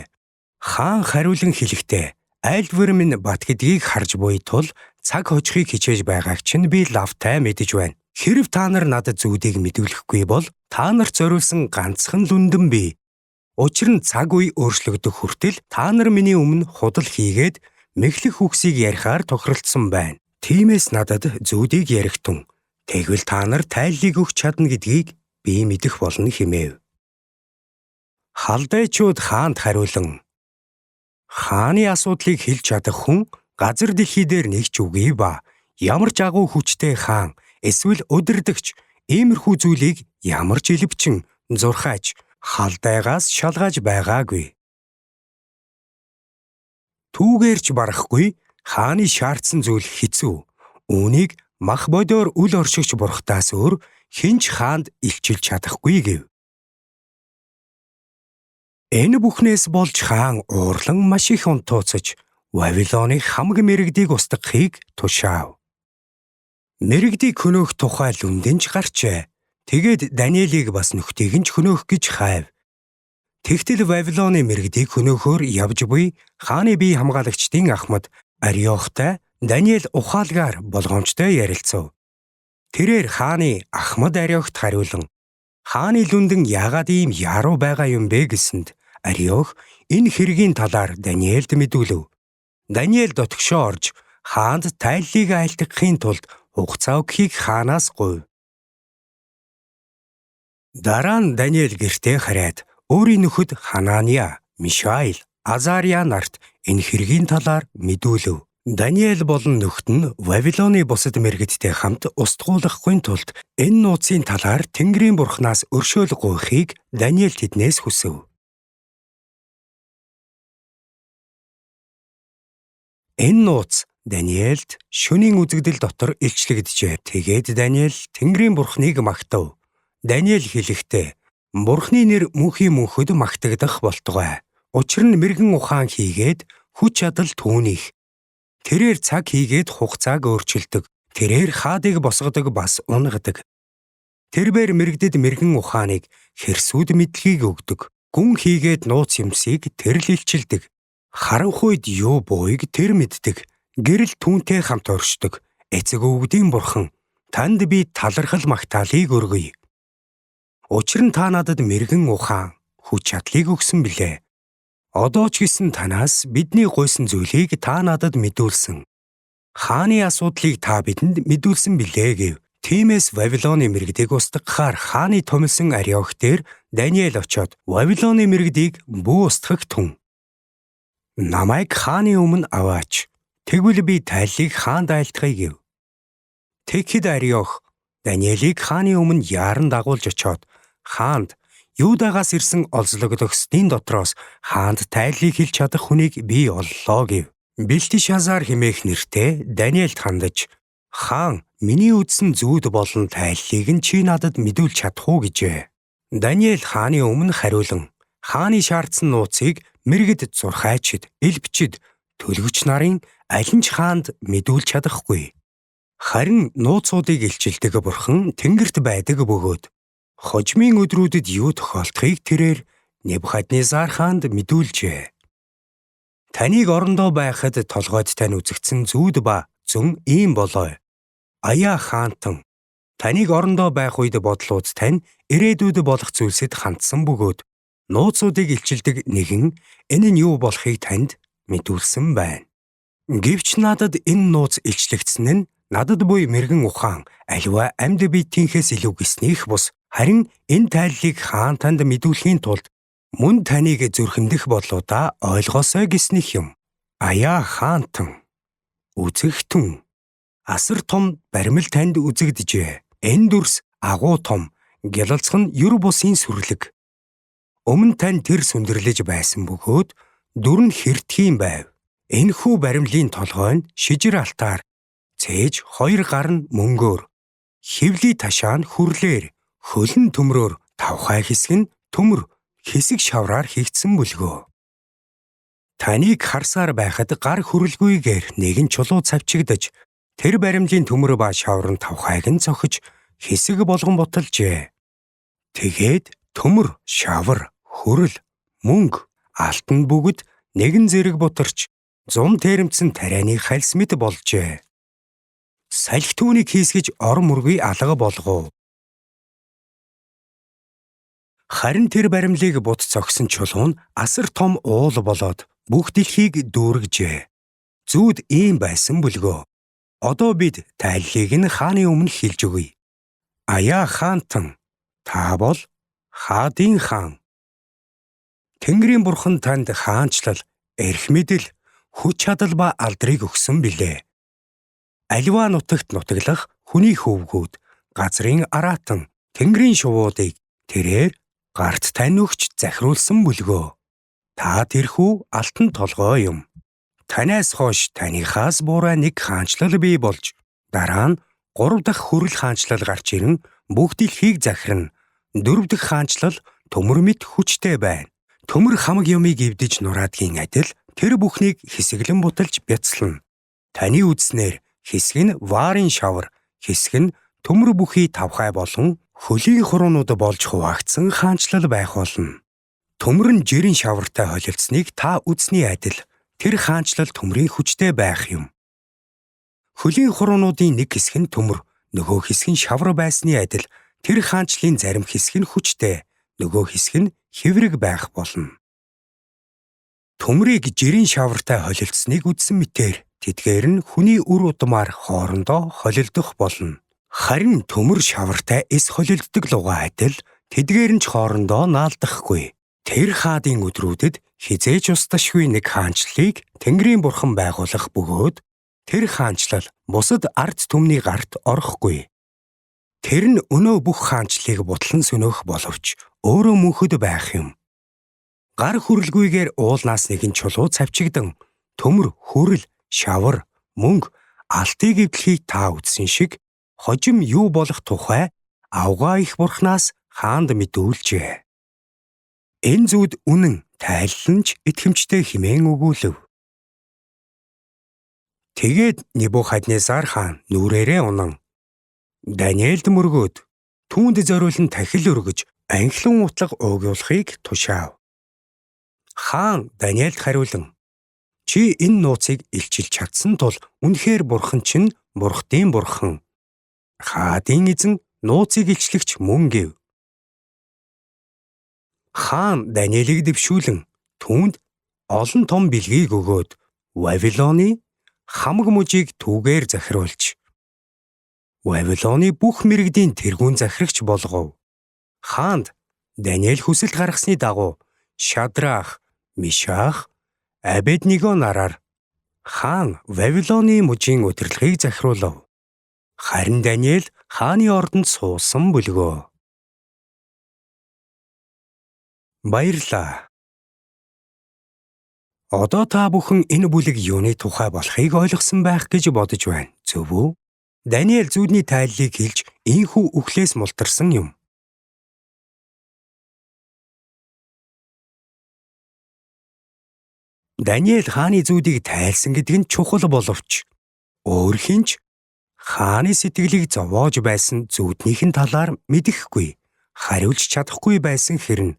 Speaker 1: Хаан хариулан хэлэхдээ айлдвар минь бат гэдгийг харж буй тул цаг хожихыг хичээж байгааг чинь би лавтай мэдэж байна. Хэрв та нар надад зүүдийг мэдүүлэхгүй бол та нарт зориулсан ганцхан лүндэн бий. Учир нь цаг үе өөрчлөгдөх хүртэл та нар миний өмнө худал хийгээд мэхлэх үгсийг ярихаар тохиролцсон байна. Тиймээс надад зүүдийг ярихтун. Тэгвэл та нар тайллыг өгч чадна гэдгийг би мэдэх болно хэмээв. Халдайчууд хаанд хариулан хааны асуудлыг хэлж чадах хүн газар дэлхий дээр нэг ч үгүй ба ямар ч агуу хүчтэй хаан эсвэл удирдагч иймэрхүү зүйлийг ямар ч Илвчин, Зурхаач халдайгаас шалгааж байгаагүй. Түүгээрч барахгүй хааны шаардсан зүйл хэцүү. Үүнийг мах бодиор үл оршигч бурхтаас өөр хинч хаанд илчилж чадахгүй гэв. Энэ бүхнээс болж хаан уурлан маш их унтууцаж Вавилоныг хамаг мэрэгдийг устгахыг тушаав. Мэрэгдийг хөнөөх тухай лүндэнч гарчээ. Тэгээд Даниэлийг бас нөхдийг нь хөнөөх гэж хайв. Тэгтэл Вавилоны мэрэгдийг хөнөөхөөр явж буй хааны бие хамгаалагчдын ахмад Ариохтай Даниэл ухаалгаар болгоомжтой ярилцав. Тэрээр хааны ахмад Ариохт хариулан хааны лүндэн яагаад ийм яруу байгаа юм бэ гэсэнд Ариох энэ хэргийн талаар Даниэлд мэдүүлв. Даниэл дотгошоо орж хаанд тайллыг айлтгахын тулд хугацаа өгөхийг хаанаас гуйв. Дараа нь Даниэл гэртээ хараад өөрийн нөхөд Ханания, Мишаил, Азария нарт энэ хэргийн талаар мэдүүлв. Даниэл болон нөхд нь Вавилоны бусад мэрэгдтэй хамт устгуулахгүй тулд энэ нууцын талаар Тэнгэрийн бурхнаас өршөөл гуйхыг Даниэл тэднээс хүсв. Энэ нууц Даниэлд шөнийн үзэгдэл дотор илчлэгдэжээ. Тэгээд Даниэл Тэнгэрийн бурхныг магтав. Даниэл хэлэхдээ бурхны нэр мөнхийн мөнхөд магтагдах болтугай. Учир нь мэргэн ухаан хийгээд хүч чадал түүнийх. Тэрээр цаг хийгээд хугацааг өөрчилдөг. Тэрээр хаадыг босгодог бас унгадаг. Тэрбээр мэрэгдэд мэргэн ухааныг хэрсүүд мэдлэгийг өгдөг. Гүн хийгээд нууц юмсыг тэр л илчилдэг. Харанх үед юу бууйг тэр мэддэг. Гэрэл түүнтэй хамт оршдог. Эцэг өвгдийн бурхан танд би талархал магтаалыг өргөе. Учир нь та надад мэргэн ухаан, хүч чадлыг өгсөн билээ. Одоо ч гэсэн танаас бидний гуйсан зүйлийг та надад мэдүүлсэн. Хааны асуудлыг та бидэнд мэдүүлсэн билээ гэв. Тиймээс Вавилоны мэрэгдийг устгахаар хааны томилсон Ариох дээр Даниэл очоод Вавилоны мэрэгдийг бүү устгах тун. Намайг хааны өмнө аваач. Тэгвэл би тайллыг хаанд айлтгая гэв. Тэгэхэд Ариох Даниэлийг хааны өмнө яаран дагуулж очоод хаанд Юудагаас ирсэн олзлогдохсдын дотроос хаанд тайллыг хэлж чадах хүнийг би оллоо гэв. Белтишазар хэмээх нэртэй Даниэлд хандаж хаан миний үдсэн зүүд болон тайллыг нь чи надад мэдүүлж чадах уу гэжээ. Даниэл хааны өмнө хариулан хааны шаардсан нууцыг мэрэгд Зурхайчид, Илвчид, төлгөч нарын аль нь ч хаанд мэдүүлж чадахгүй. Харин нууцуудыг илчилдэг бурхан тэнгэрт байдаг бөгөөд хожмын өдрүүдэд юу тохиолдохыг тэрээр Небухаднезар хаанд мэдүүлжээ. Таныг орондоо байхад толгойд тань үзэгдсэн зүүд ба зөн ийм болоо. Аяа хаантан. Таныг орондоо байх үед бодлууд тань ирээдүйд болох зүйлсэд хандсан бөгөөд нууцуудыг илчилдэг нэгэн энэ нь юу болохыг танд мэдүүлсэн байна. Гэвч надад энэ нууц илчлэгдсэн нь надад буй мэрэгэн ухаан аливаа амьд биетийнхээс илүү гиснийх бус. Харин энэ тайллыг хаан танд мэдүүлэхийн тулд мөн таныг зүрхэндэх бодлуудаа ойлгоосой гэсних юм. Аяа хаантан. Үзэгтэн. Асар том баримл танд үзэгдэжээ. Энэ дүрс агуу том, гялалцх нь юр бусын сүрлэг. Өмнө тань тэр сүндэрлэж байсан бөгөөд дүр нь хэртхийн байв. Энэхүү баримлын толгой нь шижир алтаар, цээж хоёр гар нь мөнгөөр, хевли ташаа нь хүрлээр, хөлн төмрөөр, тавхай хэсэг нь төмөр, хэсэг шавраар хийгдсэн бүлгөө. Таныг харсаар байхад гар хүрэлгүйгээр нэгэн чулуу цавчигдаж, тэр баримлын төмөр ба шавар нь тавхайг нь цохиж, хэсэг болгон буталжээ. Тэгээд төмөр, шавар, хүрэл, мөнгө, алтан бүгд нэгэн зэрэг бутарч, зум тэрэмцэн тарианы хальс мэт болжээ. Салхи түүнийг хийсгэж ор мөргүй алга болгов. Харин тэр баримлыг бут цогсон чулуу нь асар том уул болоод бүх дэлхийг дүүргэжээ. Зүүд ийм байсан бүлгөө. Одоо бид тайллыг нь хааны өмнө хэлж өгье. Аяа хаантан. Та бол хаадын хаан. Тэнгэрийн бурхан танд хаанчлал, эрх мэдэл, хүч чадал ба алдрыг өгсөн билээ. Аливаа нутагт нутаглах хүний хөвгүүд, газрын араатан, тэнгэрийн шувуудыг тэрээр гарт тань өгч захируулсан бүлгөө. Та тэрхүү алтан толгой юм. Танаас хойш таныхаас буурай нэг хаанчлал бий болж, дараа нь 3 дахь хүрэл хаанчлал гарч ирэн бүх дэлхийг захирна. 4 дахь хаанчлал төмөр мэт хүчтэй байна. Төмөр хамаг юмыг эвдэж нураадгийн адил тэр бүхнийг хэсэглэн буталж бяцлана. Таны үдснээр хэсэг нь ваарын шавар, хэсэг нь төмөр бүхий тавхай болон хөлийн хуруунууд болж хуваагдсан хаанчлал байх болно. Төмөр нь жирийн шавартай холилдсныг та үзсний адил тэр хаанчлал төмрийн хүчтэй байх юм. Хөлийн хуруунуудын нэг хэсэг нь төмөр, нөгөө хэсэг нь шавар байсны адил тэр хаанчлалын зарим хэсэг нь хүчтэй, нөгөө хэсэг нь хэврэг байх болно. Төмрийг жирийн шавартай холилдсныг үзсэн мэтээр тэдгээр нь хүний үр удмаар хоорондоо холилдох болно. Харин төмөр шавартай эс холилддог лугаа адил тэдгээр нь ч хоорондоо наалдахгүй. Тэр хаадын өдрүүдэд хизээч устдашгүй нэг хаанчлалыг Тэнгэрийн бурхан байгуулах бөгөөд тэр хаанчлал бусад ард түмний гарт орохгүй. Тэр нь өнөө бүх хаанчлалыг бутлан сөнөөх боловч өөрөө мөнхөд байх юм. Гар хүрэлгүйгээр уулнаас нэгэн чулуу цавчигдан төмөр, хүрэл, шавар, мөнгө, алтыг эвдлэхийг та үзсэн шиг хожим юу болох тухай авгаа их бурхнаас хаанд мэдүүлжээ. Энэ зүуд үнэн тайлланч итгэмжтэй хэмээн өгүүлв. Тэгээд Небухаднезар хаан нүрээрээ унан Даниэлд мөргөөд түүнд зориулан тахил өргөж анхлан утлаг уугиулахыг тушаав. Хаан Даниэлд хариулан чи энэ нууцыг илчилж чадсан тул үнэхээр бурхан чинь бурхтын бурхан. Хаадын эзэн нууцыг илчлэгч мөн гэв. Хаан Даниэлийг дэвшүүлэн түүнд олон том бэлгийг өгөөд Вавилоны хамаг мужийг түүгээр захируулж Вавилоны бүх мэрэгдийн тэргүүн захирагч болгов. Хаанд Даниэль хүсэлт гаргасны дагуу Шадрах, Мишах, Абедnego нараар хаан Вавилоны мужийн удирдлагыг захируулав. Харин Даниэль хааны ордонд суусан бүлгөө. Баярлалаа. Одоо та бүхэн энэ бүлэг юуны тухай болохыг ойлгосон байх гэж бодож байна. Зөв үү? Даниэль зүудний тайллыг хэлж ийхүү үхлээс мултарсан юм. Даниэль хааны зүудийг тайлсан гэдэг нь чухал боловч өөрхийнч хааны сэтгэлийг зовоож байсан зүуднийхэн талаар мэдэхгүй, хариулж чадахгүй байсан хэрнэ.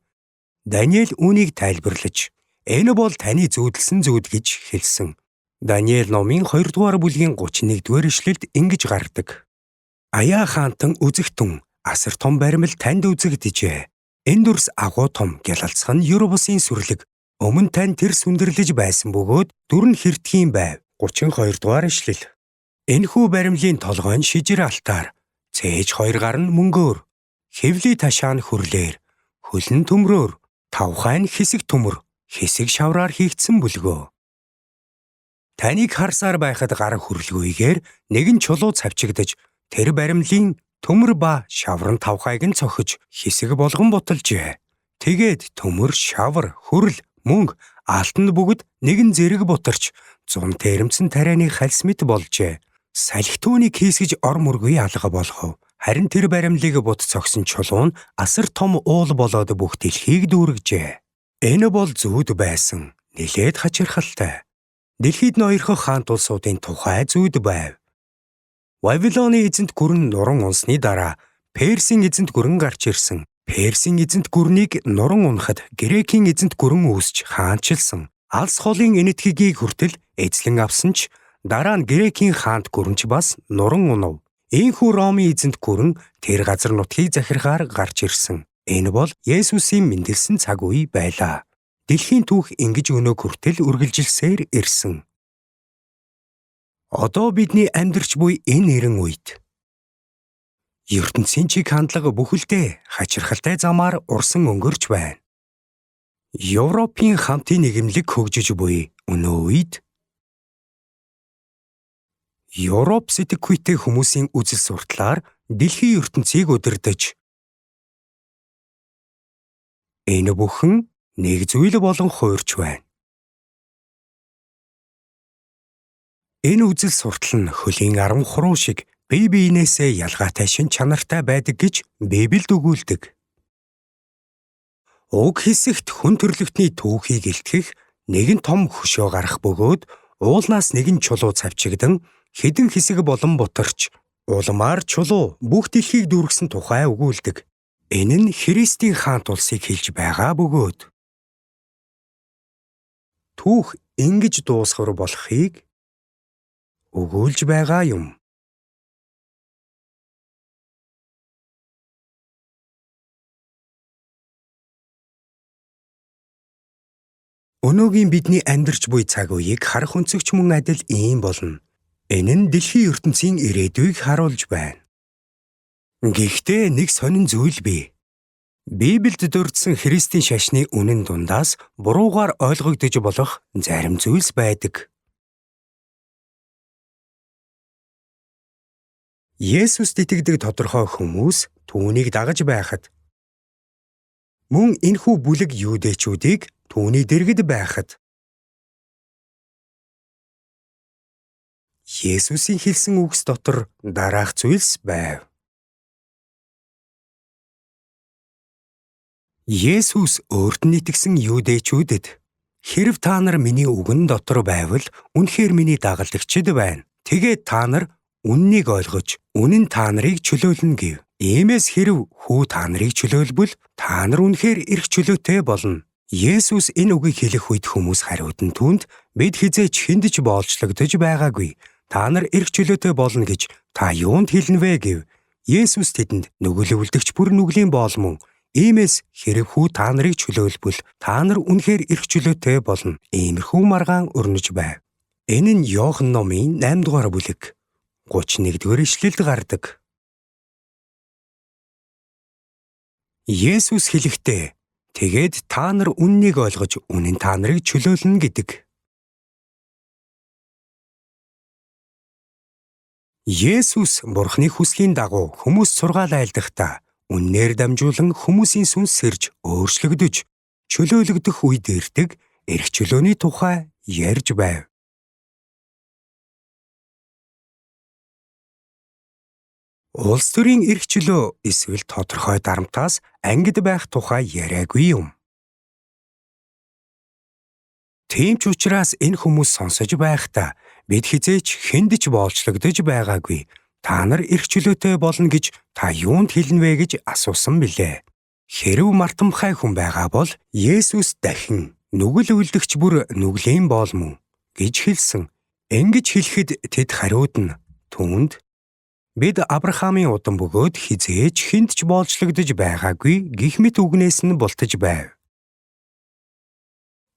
Speaker 1: Даниэль үүнийг тайлбарлаж Энэ бол таны зүүдэлсэн зүуд гэж хэлсэн. Даниэл номын 2 дугаар бүлгийн 31-р эшлэлд ингэж гардаг. Аяа хаантан үзэгтэн асар том баримл танд үзэгдэжээ. Энэ дүрс агуу том гялалцах нь Юр бусын сүрлэг. Өмнө тань тэр сүндэрлэж байсан бөгөөд дүр нь хэртгийн байв. 32 дугаар эшлэл. Энэхүү баримлын толгой нь шижир алтаар, цээж 2 гар нь мөнгөөр, хэвлий ташаа нь хүрлээр, хөлн төмрөөр, тавхай нь хэсэг төмөр, хэсэг шавраар хийгдсэн бүлгөө. Таныг харсаар байхад гар хөрлгүйгээр нэгэн чулуу цавчигдаж, тэр баримлын төмөр ба шаврын тавхайг нь цохиж хэсэг болгон буталжээ. Тэгээд төмөр, шавар, хөрл, мөнгө, алтан бүгд нэгэн зэрэг бутарч, зун тэрэмцэн тарианы хальс мэт болжээ. Салхитууник хийсгэж ор мөргүй алга болгов. Харин тэр баримлыг бут цогсон чулуу нь асар том уул болоод бүх дэлхийг дүүргэжээ. Энэ бол зүүд байсан. Нилээд хачирхалтай. Дэлхийд ноёрхох хаант улсуудын тухай зүүд байв. Вавилоны эзэнт гүрэн нуран унсны дараа Персийн эзэнт гүрэн гарч ирсэн. Персийн эзэнт гүрнийг нуран унахад Грекийн эзэнт гүрэн үүсч хаанчилсан. Алс холын энэтхэгийг хүртэл эзлэн авсан ч дараа нь Грекийн хаант гүрэнч бас нуран унав. Ийхүү Ромын эзэнт гүрэн тэр газар нутгийг захирахаар гарч ирсэн. Энэ бол Есүсийн мэндэлсэн цаг үе байлаа. Дэлхийн түүх ингэж өнөөг хүртэл үргэлжилсээр ирсэн. Одоо бидний амьдарч буй энэ эрен үед ертөнцийн чиг хандлага бүхэлдээ хачирхалтай замаар урсан өнгөрч байна. Европын хамтын нийгэмлэг хөгжиж буй өнөө үед Европ сэтгэхүйтэй хүмүүсийн үзэл сурталаар дэлхийн ертөнцийг удирдах. Энэ бүхэн нэг зүйл болон хуурч байна. Энэ үзэл суртал нь хөлийн 10 хуруу шиг бие биенээсээ ялгаатай шин чанартай байдаг гэж Библиэд өгүүлдэг. Уг хэсэгт хүн төрлөختний түүхийг илтгэх нэгэн том хөшөө гарах бөгөөд уулнаас нэгэн чулуу цавчигдан хэдэн хэсэг болон бутарч улмаар чулуу бүх дэлхийг дүүргэсэн тухай өгүүлдэг. Энэ нь Христийн хаант улсыг хэлж байгаа бөгөөд түүх ингэж дуусгар болохыг өгүүлж байгаа юм. Өнөөгийн бидний амьдарч буй цаг үеийг харах өнцөгч мөн адил ийм болно. Энэ нь дэлхийн ертөнцийн ирээдүйг харуулж байна. Гэхдээ нэг сонин зүйл бий. Библиэд дурдсан Христийн шашны үнэн дундаас буруугаар ойлгогдож болох зарим зүйлс байдаг. Есүст итгэдэг тодорхой хүмүүс түүнийг дагаж байхад мөн энэхүү бүлэг юудэчүүдийг түүний дэргэд байхад Есүсийн хэлсэн үгс дотор дараах зүйлс байв. Есүс өөрт нь итгэсэн юудэчүүдэд "Хэрв та нар миний үгэн дотор байвал үнэхээр миний дагалдагчид байна. Тэгээд та нар үннийг ойлгож, үнэн та нарыг чөлөөлнө" гэв. Иймээс хэрв хүү та нарыг чөлөөлбөл та нар үнэхээр эрх чөлөөтэй болно. Есүс энэ үгийг хэлэх үед хүмүүс хариудан түүнд "Бид хизээч хэнд ч боолчлогдож байгаагүй. Та нар эрх чөлөөтэй болно гэж та юунд хэлнэ вэ?" гэв. Есүс тэдэнд "Нүгэлөвлөгч бүр нүглийн боол мөн. Иймээс хэрэг хүү та нарыг чөлөөлбөл та нар үнэхээр эрх чөлөөтэй болно." Иймэрхүү маргаан өрнөж байв. Энэ нь Иохан номын 8 дугаар бүлэг 31-р эшлэлд гардаг. Есүс хэлэхдээ "Тэгээд та нар үннийг ойлгож, үнэн та нарыг чөлөөлнө" гэдэг. Есүс Бурхны хүслийн дагуу хүмүүс сургаал айлдахдаа үннээр дамжуулан хүмүүсийн сүнс сэрж өөрчлөгдөж, чөлөөлөгдөх үед ирдэг эрх чөлөөний тухай ярьж байв. Улс төрийн эрх чөлөө эсвэл тодорхой дарамтаас ангид байх тухай яриагүй юм. Тийм ч учраас энэ хүмүүс сонсож байхдаа бид хизээч хэнд ч боолчлогдож байгаагүй. Та нар эрх чөлөөтэй болно гэж та юунд хэлнэ вэ гэж асуусан билээ. Хэрв мартамхай хүн байгаа бол Есүс дахин Нүгэл үлдэгч бүр нүглийн боол мөн гэж хэлсэн. Ингэж хэлэхэд тэд хариудна. Түүнд бид Авраамийн удам бөгөөд хизээж хэнд ч боолчлогдож байгаагүй гэх мэт үгнээс нь бултаж байв.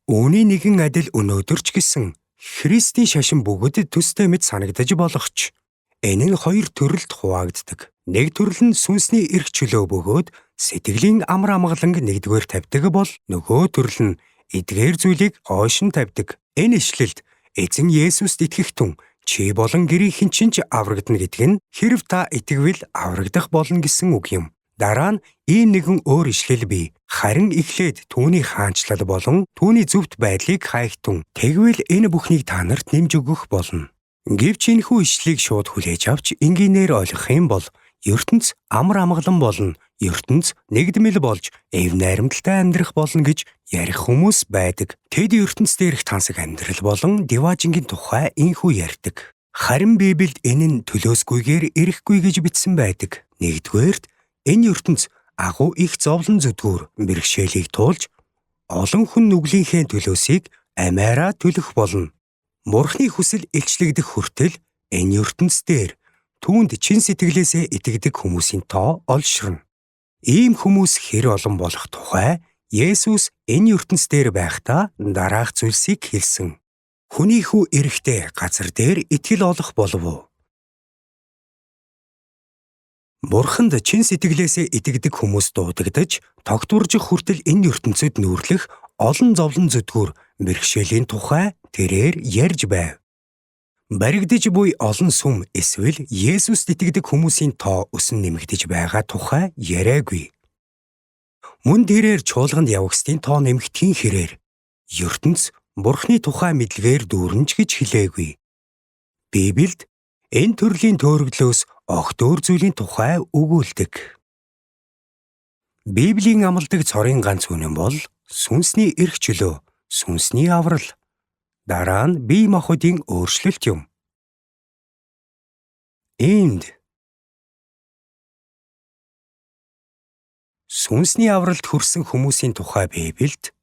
Speaker 1: Үүний нэгэн адил өнөөдөр ч гэсэн Христийн шашин бүгд төстэй мэт санагдаж болох ч энэ нь хоёр төрөлд хуваагддаг. Нэг төрөл нь сүнсний эрх чөлөө бөгөөд сэтгэлийн амар амгаланг нэгдүгээр тавьдаг бол нөгөө төрөл нь эдгээр зүйлийг хойшин тавьдаг. Энэ ишлэлд эзэн Есүст итгэх түн чи болон гэрийнхэн чинь ч аврагдана гэдэг нь хэрэв та итгэвэл аврагдах болно гэсэн үг юм. Дараа нь ийм нэгэн өөр ишлэл бий. Харин эхлээд түүний хаанчлал болон түүний зөвхт байдлыг хайхтун. Тэгвэл энэ бүхнийг та нарт нэмж өгөх болно. Гэвч энэхүү ишлэлийг шууд хүлээж авч энгийнээр ойлгох юм бол ертөнц амар амгалан болно. ертөнц нэгдмэл болж эв найрамдалтай амьдрах болно гэж ярих хүмүүс байдаг. Тэд ертөнц дээрх тансаг амьдрал болон диваажингийн тухай инхүү ярьдаг. Харин Библиэд энэ нь төлөөсгүйгээр ирэхгүй гэж бичсэн байдаг. Нэгдүгээрт энэ ертөнц агуу их зовлон зүдгүүр бэрхшээлийг туулж олон хүн нүглийнхээ төлөөсийг амиараа төлөх болно. Бурхны хүсэл илчлэгдэх хүртэл энэ ертөнц дээр түүнд чин сэтгэлээсээ итгэдэг хүмүүсийн тоо олширно. Ийм хүмүүс хэр олон болох тухай Есүс энэ ертөнц дээр байхдаа дараах зүйлсийг хэлсэн. Хүний хүү эрэхтэй газар дээр итгэл олох болов уу? Бурханд чин сэтгэлээсээ итгэдэг хүмүүс дуудагдаж, тогтворжих хүртэл энэ ертөнцид нүүрлэх олон зовлон зүдгүүр бэрхшээлийн тухай тэрээр ярьж байв. Баригдаж буй олон сүм эсвэл Есүст итгэдэг хүмүүсийн тоо өсөн нэмэгдэж байгаа тухай яриагүй. Мөн тэрээр чуулганд явагчдын тоо нэмэгдэхийн хэрээр ертөнц Бурхны тухай мэдлэгээр дүүрнэж гэж хэлээгүй. Библиэд энэ төрлийн төөрөглөөс огт өөр зүйлийн тухай өгүүлдэг. Библийн амладаг цорын ганц үнэн бол сүнсний эрх чөлөө, сүнсний аврал. Дараа нь бие махбодын өөрчлөлт юм. Энд сүнсний авралд хүрсэн хүмүүсийн тухай Библиэд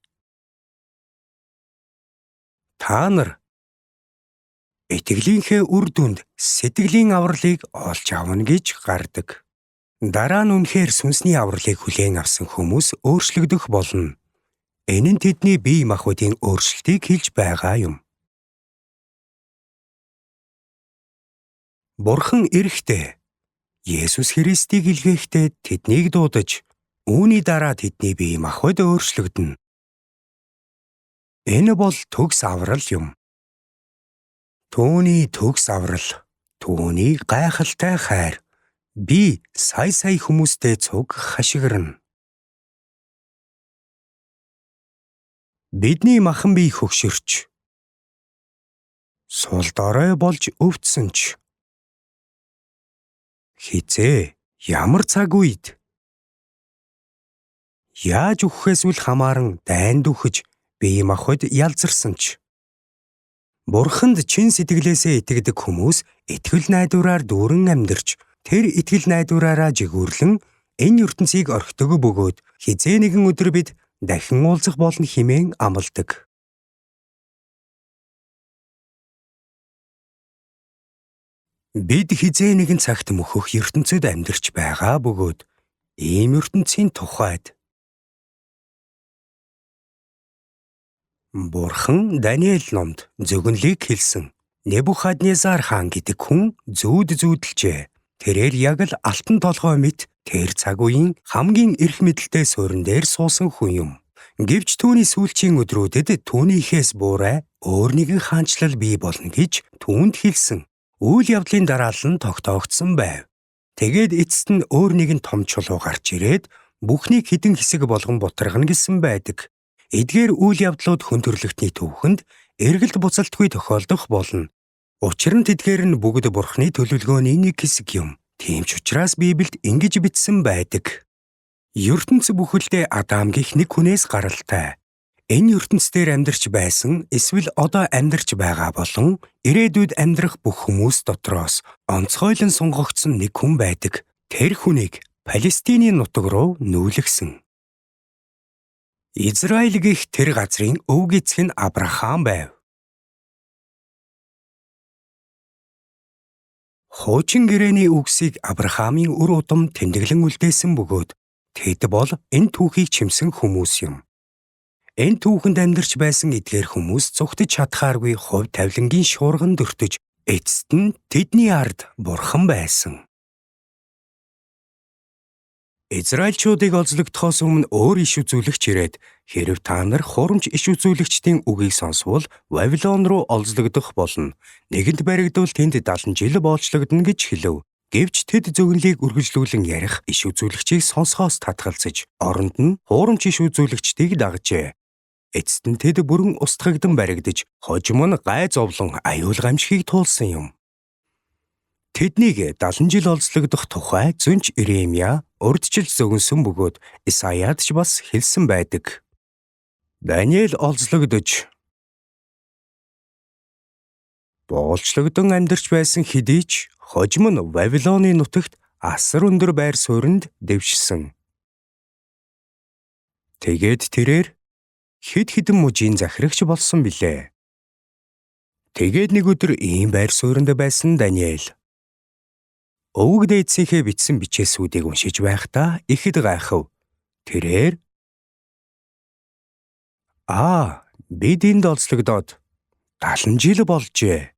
Speaker 1: та нар итгэлийнхээ үр дүнд сэтгэлийн авралыг олж авна гэж гардаг. Дараа нь үнэхээр сүнсний авралыг хүлээн авсан хүмүүс өөрчлөгдөх болно. Энэ нь тэдний бие махбодын өөрчлөлтийг хэлж байгаа юм. Бурхан эрэхтэй. Есүс Христийг илгээхдээ тэднийг дуудаж, үүний дараа тэдний бие махбод өөрчлөгдөнө. Энэ бол төгс аврал юм. Түүний төгс аврал, түүний гайхалтай хайр, би сая хүмүүстэй цуг хашгирна. Бидний махан бие хөгшөрч, сул дорой болж өвдсөн ч, хизээ ямар цаг үед яаж үхэхээс үл хамааран дайнд үхэж бие махбод ялзарсан ч, Бурханд чин сэтгэлээсээ итгэдэг хүмүүс итгэл найдвараар дүүрэн амьдарч, тэр итгэл найдвараараа жигүүрлэн энэ ертөнцийг орхидог бөгөөд хизээ нэгэн өдөр бид дахин уулзах болно хэмээн амладаг. Бид хизээ нэгэн цагт мөхөх ертөнцид амьдарч байгаа бөгөөд ийм ертөнцийн тухайд Бурхан Даниэл номд зөгнөлийг хэлсэн. Небухаднезар хаан гэдэг хүн зүүдэлжээ. Тэрээр яг л алтан толгой мэт тэр цаг үеийн хамгийн эрх мэдэлтэй суурин дээр суусан хүн юм. Гэвч түүний сүүлчийн өдрүүдэд түүнийхээс буурай өөр нэгэн хаанчлал бий болно гэж түүнд хэлсэн. Үйл явдлын дараалал нь тогтоогдсон байв. Тэгээд эцэст нь өөр нэгэн том чулуу гарч ирээд бүхнийг хідэн хэсэг болгон бутаргана гэсэн байдаг. Эдгээр үйл явдлууд хүн төрлөختний төвхөнд эргэлт буцалтгүй тохиолдох болно. Учир нь тэдгээр нь бүгд Бурхны төлөвлөгөөний нэг хэсэг юм. Тийм ч учраас Библиэд ингэж бичсэн байдаг. ертөнц бүхэлдээ Адам гэх нэг хүнээс гаралтай. Энэ ертөнцээр амьдарч байсан эсвэл одоо амьдарч байгаа болон ирээдүйд амьдрах бүх хүмүүс дотроос онцгойлон сонгогдсон нэг хүн байдаг. Тэр хүнийг Палестиний нутаг руу нүүлгсэн. Израиль гэх тэр газрын өв эцэг нь Авраам байв. Хуучин гэрээний үгсийг Авраамийн үр удам тэмдэглэн үлдээсэн бөгөөд тэд бол энэ түүхийг чимсэн хүмүүс юм. Энэ түүхэнд амьдарч байсан эдгээр хүмүүс зүгтэж чадхааргүй хувь тавилангийн шуурганд өртөж, эцэст нь тэдний ард бурхан байсан. Израильчуудыг олзлогдохоос өмнө өөр иш үзүүлэгч ирээд хэрэв та нар хурамч иш үзүүлэгчдийн үгийг сонсвол Вавилон руу олзлогдох болно. Нэгэнд баригдвал тэнд 70 жил боолчлогдно гэж хэлв. Гэвч тэд зөвгөнлийг үргэлжлүүлэн ярих иш үзүүлэгчийг сонсохоос татгалзаж, оронд нь хурамч иш үзүүлэгчдийг дагжээ. Эцэст нь тэд бүрэн устгагдан баригдаж, хожим нь гай зовлон аюул гамшигыг туулсан юм. Тэднийг 70 жил олзлогдох тухай зүнч Иремья урдчилж зөгнсөн бөгөөд Исаяд ч бас хэлсэн байдаг. Даниэл олзлогдож боолчлогдон амьдарч байсан хэдий ч хожим нь Вавилоны нутагт асар өндөр байр сууринд дэвшсэн. Тэгээд тэрээр хэд хэдэн мужийн захирагч болсон билээ. Тэгээд нэг өдөр ийм байр сууринд байсан Даниэл өвөг дээдсийнхээ бичсэн бичээсүүдийг уншиж байхдаа ихэд гайхав. Тэрээр бид энд олзлогдоод 70 жил болжээ.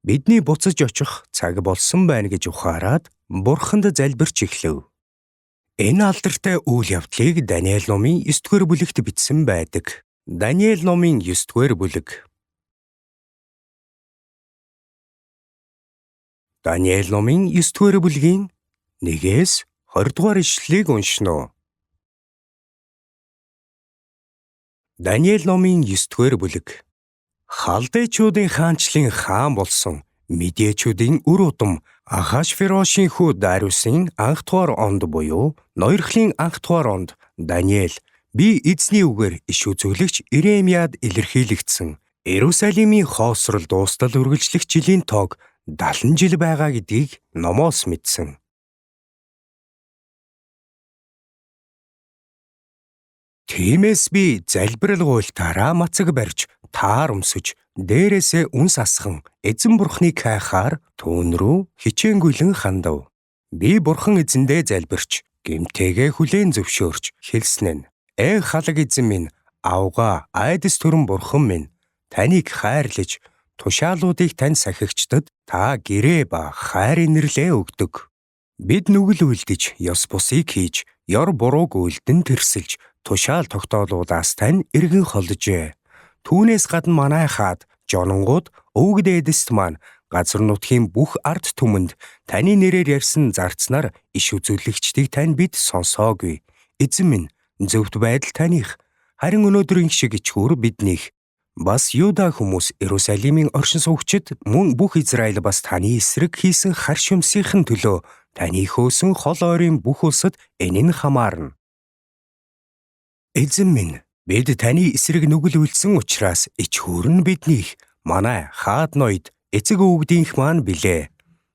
Speaker 1: Бидний буцаж очих цаг болсон байна гэж ухаарад бурханд залбирч эхлэв. Энэ алдартай үйл явдлыг Даниэл номын 9-р бүлэгт бичсэн байдаг. Даниэл номын 9-р бүлэг. Даниэл номын 9-р бүлгийн 1-ээс 20-р ишлэлийг уншина. Даниэл номын 9-р бүлэг. Халдейчүүдийн хаанчлын хаан болсон Медиачүүдийн үр удам Ахашверошийн хүү Дариусын анх дугаар онд буюу ноёрхлын анх дугаар онд Даниэл би эзний үгээр иш үзүүлэгч Иремьяд илэрхийлэгдсэн Иерусалимийн хоосрол дуустал үргэлжлэх жилийн тоог 70 жил байгаа гэдгийг номоос мэдсэн. Тиймээс би залбирал гуйлтаараа мацаг барьж, таар өмсөж, дээрээсээ үнс асхан, эзэн бурхныг хайхаар түүн рүү хичээнгүйлэн хандав. Би бурхан эзэндээ залбирч, гэмтээгээ хүлээн зөвшөөрч, хэлсэн нь халаг эзэн минь, авгаа, айдас төрөн бурхан минь, таныг хайрлаж, тушаалуудыг тань сахигчдад та гэрээ ба хайр инэрлээ өгдөг. Бид нүгэл үлдэж, ёс бусыг хийж, ёр бурууг үлдэн тэрсэлж, тушаал тогтоолуудаас тань эргэн холжээ. Түүнээс гадна манай хаад, жононгууд, өвөг дээдэст маань газар нутгийн бүх ард түмэнд таны нэрээр ярьсан зарцнаар иш үзүүлэгчдийг тань бид сонсоогүй. Эзэн минь, зөвхт байдал таних, харин өнөөдрийн шиг ичгүүр биднийх. Бас Юда хүмүүс Иерусалимийн оршин суугчид мөн бүх Израиль бас таны эсрэг хийсэн хар шөмсийн төлөө таны хөөсөн хол ойрын бүх улсад энэ нь хамаарна. Эзэн минь, бид таны эсрэг нүгэл үлдсэн учраас ичгүүр нь биднийх, манай хаад ноёд эцэг өвгдийнх маань билээ.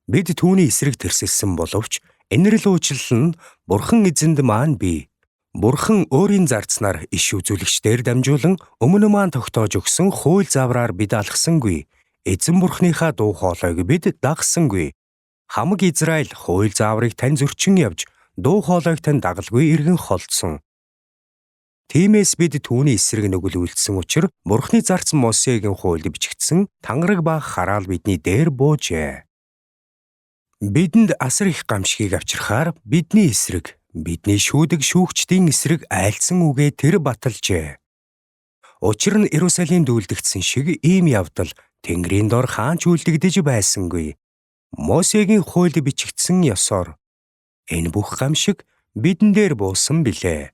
Speaker 1: Бид түүний эсрэг тэрсэлсэн боловч энэрл уучлал нь бурхан эзэнд маань бий. Бурхан өөрийн зарцнаар иш үзүүлэгчдээр дамжуулан өмнө маань тогтоож өгсөн хууль завраар бид алгасангүй. Эзэн бурхныхаа дуу хоолойг бид дагсангүй. Хамаг Израиль хууль зааврыг тань зөрчин явж, дуу хоолойг тань дагалгүй эргэн холдсон. Тиймээс бид түүний эсрэг нүгэл үлдсэн учраас бурхны зарц Мосегийн хуульд бичигдсэн тангараг ба хараал бидний дээр буужээ. Бидэнд асар их гамшигыг авчирхаар бидний эсрэг, бидний шүүдэг шүүгчдийн эсрэг айлцсан үгээ тэр баталжээ. Учир нь Иерусалимд үлдэгдсэн шиг ийм явдал Тэнгэрийн дор хаанч үлдэгдэж байсангүй. Мосегийн хуульд бичигдсэн ёсоор энэ бүх гамшиг бидэн дээр буусан билээ.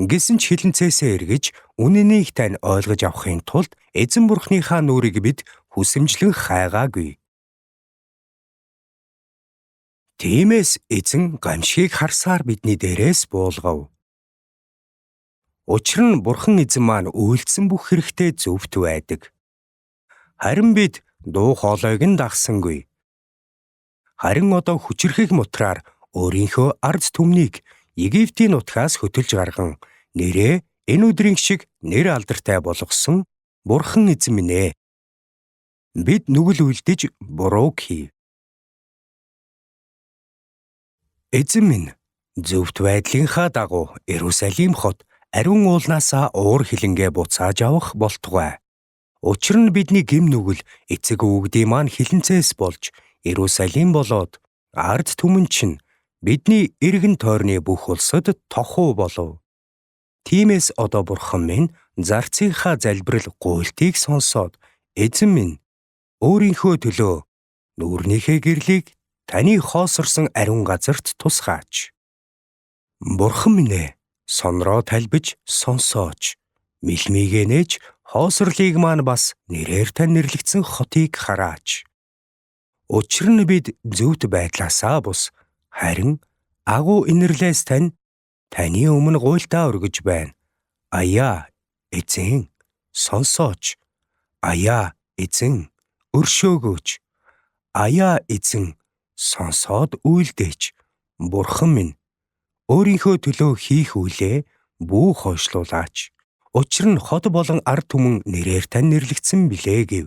Speaker 1: Гэсэн ч хилэнцээсээ эргэж үнэнийг тань ойлгож авахын тулд эзэн бурхныхаа нүрийг бид хүсэмжлэн хайгаагүй. Тиймээс эзэн гамшигыг харсаар бидний дээрээс буулгав. Учир нь бурхан эзэн маань үйлдсэн бүх хэрэгтээ зөвхт байдаг. Харин бид дуу хоолойг нь дагсангүй. Харин одоо хүчрхэг мутраар өөрийнхөө ард түмнийг Египтийн нутгаас хөтөлж гарган нэрээ энэ өдрийн шиг нэр алдартай болгосон Бурхан эзэн минь ээ. Бид нүгэл үлдэж бурууг хийв. Эзэн минь, зөвхт байдлынхаа дагуу Иерусалим хот ариун уулнаасаа уур хилэнгээ буцааж авах болтугай. Учир нь бидний гэм нүгэл эцэг өвгдийн маань хилэнцээс болж Иерусалим болоод ард түмэн чинь бидний эргэн тойрны бүх улсад тохуу болов. Тиймээс одоо Бурхан минь зарцынхаа залбирал гуйлтыг сонсоод эзэн минь өөрийнхөө төлөө нүүрнийхээ гэрлийг таны хоосорсон ариун газарт тусгаач. Бурхан минь ээ, сонроо талбиж сонсооч, мэлмийгээ нээж хоосорлыг маань бас нэрээр тань нэрлэгдсэн хотыг хараач. Учир нь бид зөвхт байдлаасаа бус харин агуу инэрлээс таны өмнө гуйлтаа өргөж байна. Аяа эзэн, сонсооч. Аяа эзэн, өршөөгөөч. Аяа эзэн, сонсоод үйлдээч. Бурхан минь, өөрийнхөө төлөө хийх үйлээ бүү хойшлуулаач. Учир нь хот болон ард түмэн нэрээр тань нэрлэгдсэн билээ гэв.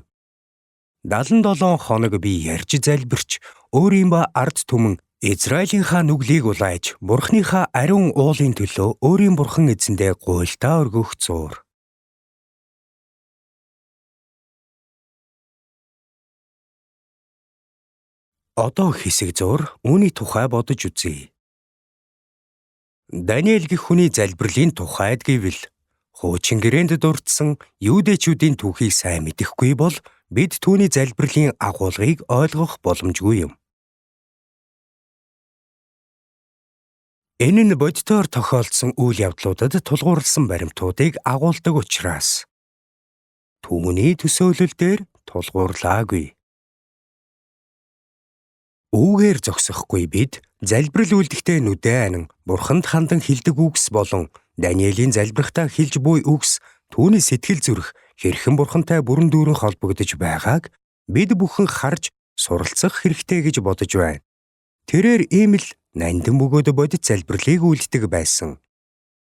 Speaker 1: 77 хоног би ярьж залбирч өөрийн ба ард түмэн Израилийнхаа нүглийг улайж Бурханыхаа ариун уулын төлөө өөрийн Бурхан эзэндээ гуйлтаа өргөх зуур. Одоо хэсэг зуур үүний тухай бодож үзье. Даниэл гэх хүний залбирлын тухайд гэвэл хуучин гэрээнд дурдсан юудэчүүдийн түүхийг сайн мэдэхгүй бол бид түүний залбирлын агуулгыг ойлгох боломжгүй юм. Энэ нь бодитоор тохиолдсон үйл явдлуудад тулгуурласан баримтуудыг агуулдаг учраас түүний төсөөлөл дээр тулгуурлаагүй. Үүгээр зогсохгүй бид залбирал үлдэхдээ нүдэн анин Бурханд хандан хэлдэг үгс болон Даниэлийн залбирахтаа хэлж буй үгс түүний сэтгэл зүрх хэрхэн Бурхантай бүрэн дүүрэн холбогдож байгааг бид бүхэн харж суралцах хэрэгтэй гэж бодож байна. Тэрээр ийм л нандин бөгөөд бодит залбирлыг үлддэг байсан.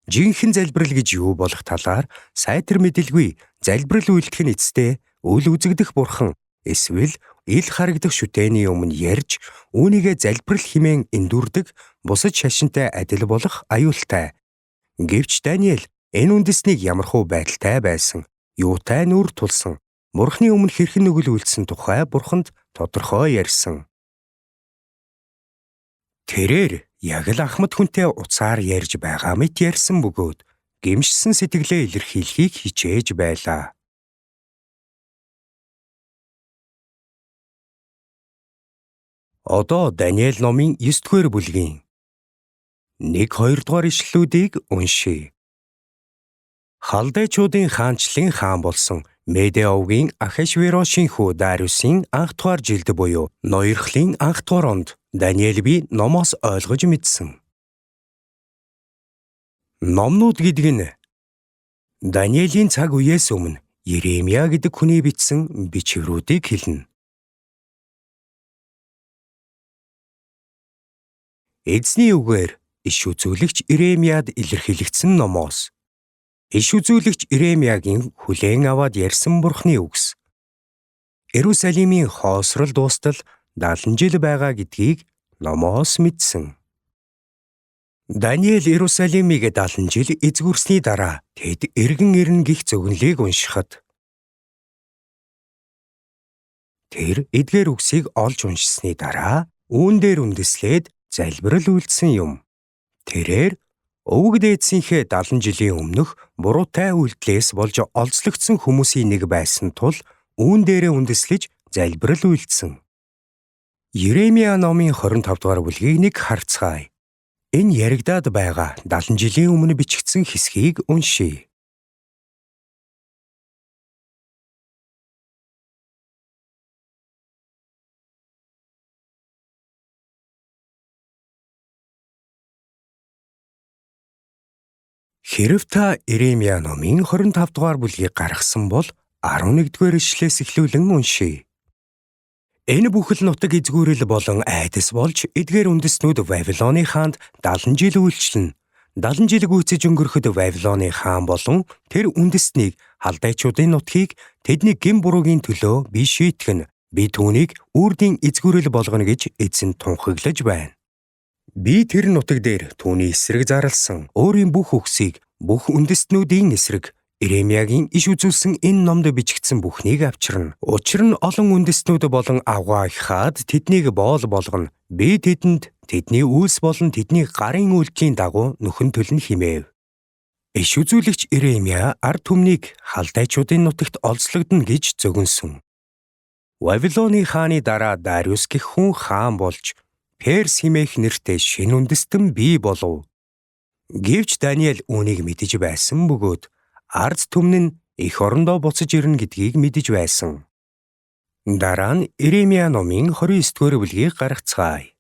Speaker 1: Жинхэнэ залбирал гэж юу болох талаар сайтар мэдэлгүй залбирал үлдэх нь эцэстээ үл үзэгдэх Бурхан эсвэл ил харагдах шүтээний өмнө ярьж үүнийгээ залбирал хэмээн эндүрдэг бусад шашинтай адил болох аюултай. Гэвч Даниэл энэ үндэснийг ямархуу байдалтай байсан, юутай нүр тулсан, Бурханы өмнө хэрхэн нүгэл үлдсэн тухай Бурханд тодорхой ярьсан. Тэрээр яг л Ахмад хүнтэй уцаар ярьж байгаа мэт ярьсан бөгөөд гэмшсэн сэтгэлээ илэрхийлэхийг хичээж байлаа. Одоо Даниэл номын 9-р бүлгийн 1-2 дугаар ишлэлүүдийг уншийе. Халдайчуудын хаанчлалын хаан болсон Медэ овгийн Ахашверошийн хүү Дариусын анх дугаар жилд буюу ноёрхлын анх дугаар онд Даниэл би номоос ойлгож мэдсэн. Номнууд гэдэг нь Даниэлийн цаг үеэс өмнө Еремия гэдэг хүний бичсэн бичвэрүүдийг хэлнэ. Эзний үгээр иш үзүүлэгч Иремияд илэрхийлэгдсэн номоос иш үзүүлэгч Иремиягийн хүлээн аваад ярьсан Бурханы үгс. Иерусалимийн хоосрол дуустал 70 жил байгаа гэдгийг номоос мэдсэн. Даниэл Иерусалимыг 70 жил эзгүрсний дараа тэд эргэн ирнэ гэх зөвнөлийг уншихад тэр эдгээр үгсийг олж уншсны дараа үүн дээр үндэслээд залбирал үйлдсэн юм. Тэрээр өвөг дээдсийнхээ 70 жилийн өмнөх буруутай үйлдэлээс болж олзлогдсон хүмүүсийн нэг байсан тул үүн дээрээ үндэслэж залбирал үйлдсэн. Еремия номын 25 дугаар бүлгийг нэг харцгаая. Энэ яригдаад байгаа 70 жилийн өмнө бичигдсэн хэсгийг уншийе. Хэрэв та Иремия номын 25 дугаар бүлгийг гаргасан бол 11-р ишлээс эхлүүлэн уншийе. Энэ бүхэл нутаг эзгүүрэл болон айдас болж эдгээр үндэстнүүд Вавилоны хаанд 70 жил үйлчлэн 70 жил гүйцэж өнгөрөхөд Вавилоны хаан болон тэр үндэстнийг халдайчуудын нутгийг тэдний гин буруугийн төлөө би шийтгэн. Би түүнийг үрдийн эзгүрэл болгоно гэж эзэн тунхаглаж байна. Би тэр нутаг дээр түүний эсрэг зарласан өөрийн бүх үгсийг, бүх үндэстнүүдийн эсрэг Иремьягийн иш үзүүлсэн энэ номд бичигдсэн бүхнийг авчирна. Учир нь олон үндэстнүүд болон авгаа их хаад тэднийг боол болгоно. Би тэдэнд тэдний үйлс болон тэдний гарын үйлдэлийн дагуу нөхөн төлнө хэмээв. Иш үзүүлэгч Иремья ард түмнийг халдайчуудын нутагт олзлогдно гэж зөгнсөн. Вавилоны хааны дараа Дариус гэх хүн хаан болж Перс хэмээх нэртэй шинэ үндэстэн бий болов. Гэвч Даниэл үүнийг мэдэж байсан бөгөөд ард түмэн нь эх орондоо буцаж ирнэ гэдгийг мэдэж байсан. Дараа нь Иремья номын 29-р бүлгийг гаргацгаая.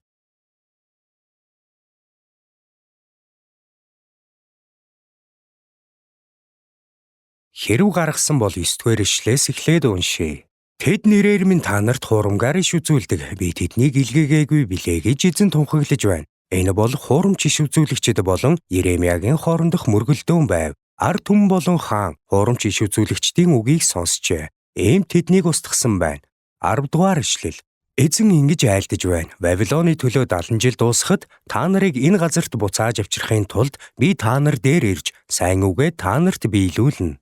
Speaker 1: Хэрв гаргасан бол 9-р ишлээс эхлээд уншъя. Тэд нэрээр минь та нарт хуурамгаар иш үзүүлдэг. Би тэднийг илгээгээгүй билээ гэж эзэн тунхаглаж байна. Энэ бол хуурамч иш үзүүлэгчид болон Иремьягийн хоорондох мөргөлдөөн байв. Ард түмэн болон хаан хуурамч иш үзүүлэгчдийн үгийг сонсчээ. Ийм тэднийг устгасан байна. 10 дугаар ишлэл. Эзэн ингэж айлдаж байна. Вавилоны төлөө 70 жил дуусахад та нарыг энэ газарт буцааж авчрахын тулд би та нар дээр ирж сайн үгээ та нарт биелүүлнэ.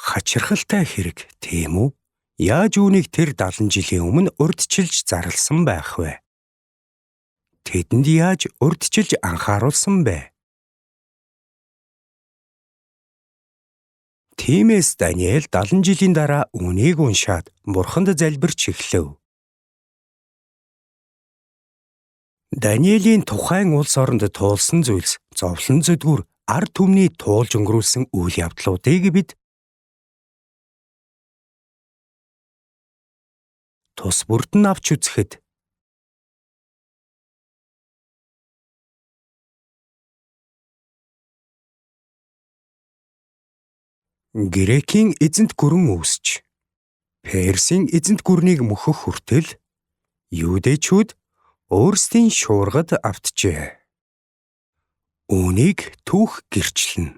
Speaker 1: Хачирхалтай хэрэг, тийм үү? Яаж үүнийг тэр 70 жилийн өмнө урдчилж зарласан байх вэ? Тэдэнд яаж урдчилж анхааруулсан бэ? Тиймээс Даниэл 70 жилийн дараа үнийг уншаад Бурханд залбирч эхлэв. Даниэлийн тухайн улс оронд туулсан зүйлс, зовлон зүдгүр, ард түмний туулж өнгөрүүлсэн үйл явдлуудыг бид тус бүрдэн авч үзэхэд Грекийн эзэнт гүрэн үүсч, Персийн эзэнт гүрнийг мөхөх хүртэл Юудэчүүд өөрсдийн шуургад автжээ. Үүнийг түүх гэрчлэнэ.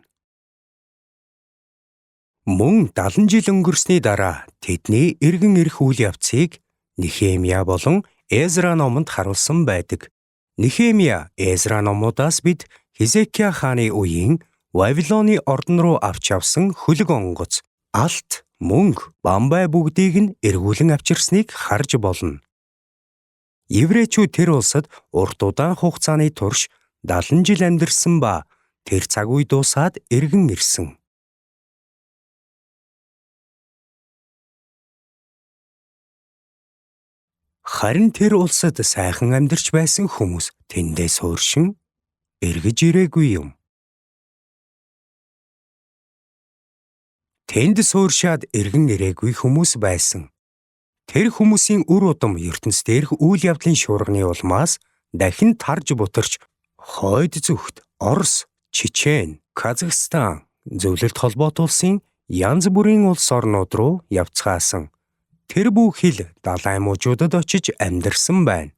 Speaker 1: Мөн 70 жил өнгөрсний дараа тэдний эргэн ирэх үйл явцыг Нехемия болон Эзра номонд харуулсан байдаг. Нехемия, Эзра номуудаас бид Хизекия хааны үеийн Вавилоны ордон руу авч явсан хөлөг онгоц, алт, мөнгө, бамбай бүгдийг нь эргүүлэн авчирсныг харж болно. Еврейчүүд тэр улсад урт удаан хугацааны турш 70 жил амьдарсан ба тэр цаг үе дуусаад эргэн ирсэн. Харин тэр улсад сайхан амьдарч байсан хүмүүс тэндээ сууршин эргэж ирээгүй юм. Тэнд сууршаад эргэн ирээгүй хүмүүс байсан. Тэр хүмүүсийн үр удам ертөнц дээрх үйл явдлын шуурганы улмаас дахин тарж бутарч хойд зүгт Орос, Чечен, Казахстан, Зөвлөлт холбоот улсын янз бүрийн улс орнууд руу явцгаасан. Тэр бүх хил далай мужуудад очиж амьдарсан байна.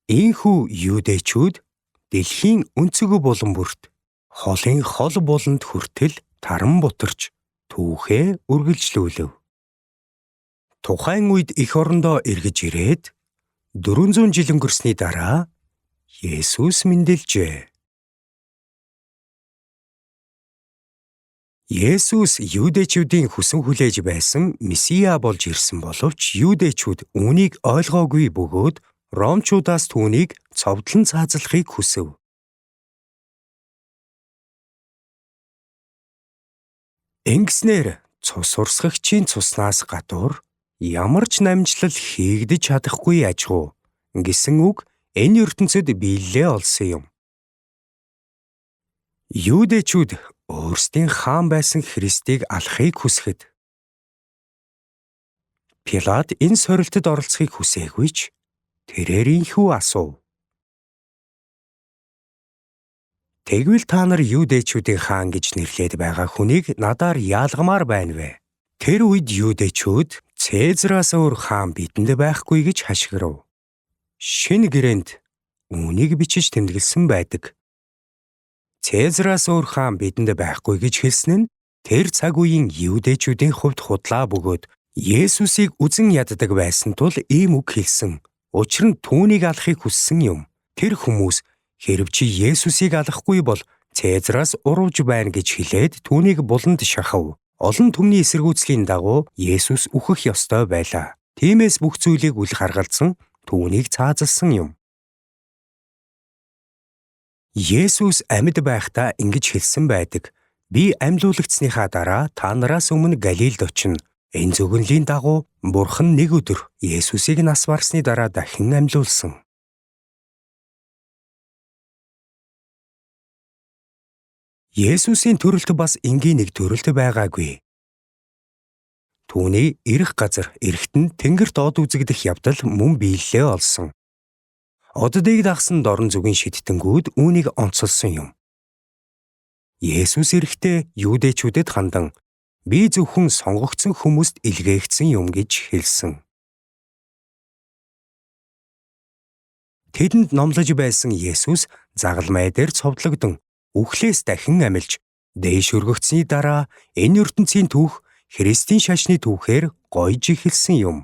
Speaker 1: Ийхүү Юудэчүүд дэлхийн өнцөг булан бүрт холын хол буланд хүртэл таран бутарч түүхээ үргэлжлүүлэв. Тухайн үед эх орондоо эргэж ирээд 400 жил өнгөрсний дараа Есүс мэндэлжээ. Есүс Юудэчүүдийн хүсэн хүлээж байсан Месиа болж ирсэн боловч Юудэчүүд үүнийг ойлгоогүй бөгөөд Ромчуудаас түүнийг цовдлон цаазлахыг хүсэв. Ингэснээр цус урсгагчийн цуснаас гадуур ямар ч намжлал хийгдэж чадахгүй ажгүй гэсэн үг энэ ертөнцид биелэлээ олсон юм. Юудэчүүд өөрсдийн хаан байсан Христийг алахыг хүсэхэд Пилат энэ сорилтод оролцохыг хүсээгүй ч тэрээр инхүү асуув. Тэгвэл та нар Юудэчүүдийн хаан гэж нэрлээд байгаа хүнийг надаар яалгамаар байна вэ? Тэр үед Юудэчүүд Цэзараас өөр хаан бидэнд байхгүй гэж хашгирав. Шинэ гэрээнд үүнийг бичиж тэмдэглэсэн байдаг. Цэзараас өөр хаан бидэнд байхгүй гэж хэлсэн нь тэр цаг үеийн Юудэчүүдийн хувьд худлаа бөгөөд Есүсийг үзэн яддаг байсан тул ийм үг хэлсэн. Учир нь түүнийг алахыг хүссэн юм. Тэр хүмүүс хэрв чи Есүсийг алахгүй бол Цэзараас урвж байна гэж хэлээд түүнийг буланд шахав. Олон түмний эсэргүүцлийн дагуу Есүс үхэх ёстой байлаа. Тиймээс бүх зүйлийг үл харгалзан түүнийг цаазалсан юм. Есүс амьд байхдаа ингэж хэлсэн байдаг. Би амьлуулагдсныхаа дараа та нараас өмнө Галилд очино. Энэ зөвгөнлийн дагуу Бурхан нэг өдөр Есүсийг нас барсны дараа дахин амьлуулсан. Есүсийн төрөлт бас энгийн нэг төрөлт байгаагүй. Түүний ирэх газар эрэхтэн тэнгэрт од үзэгдэх явдал мөн биелэлээ олсон. Оддыг дагсан дорн зүгийн шидэнгүүд үүнийг онцолсон юм. Есүс эрэхтээ Юудэчүүдэд хандан би зөвхөн сонгогдсон хүмүүст илгээгдсэн юм гэж хэлсэн. Тэдэнд номлож байсан Есүс загалмай дээр цовдлогдсон үхлээс дахин амилж дээш өргөгдсөний дараа энэ ертөнцийн түүх Христийн шашны түүхээр гойж эхэлсэн юм.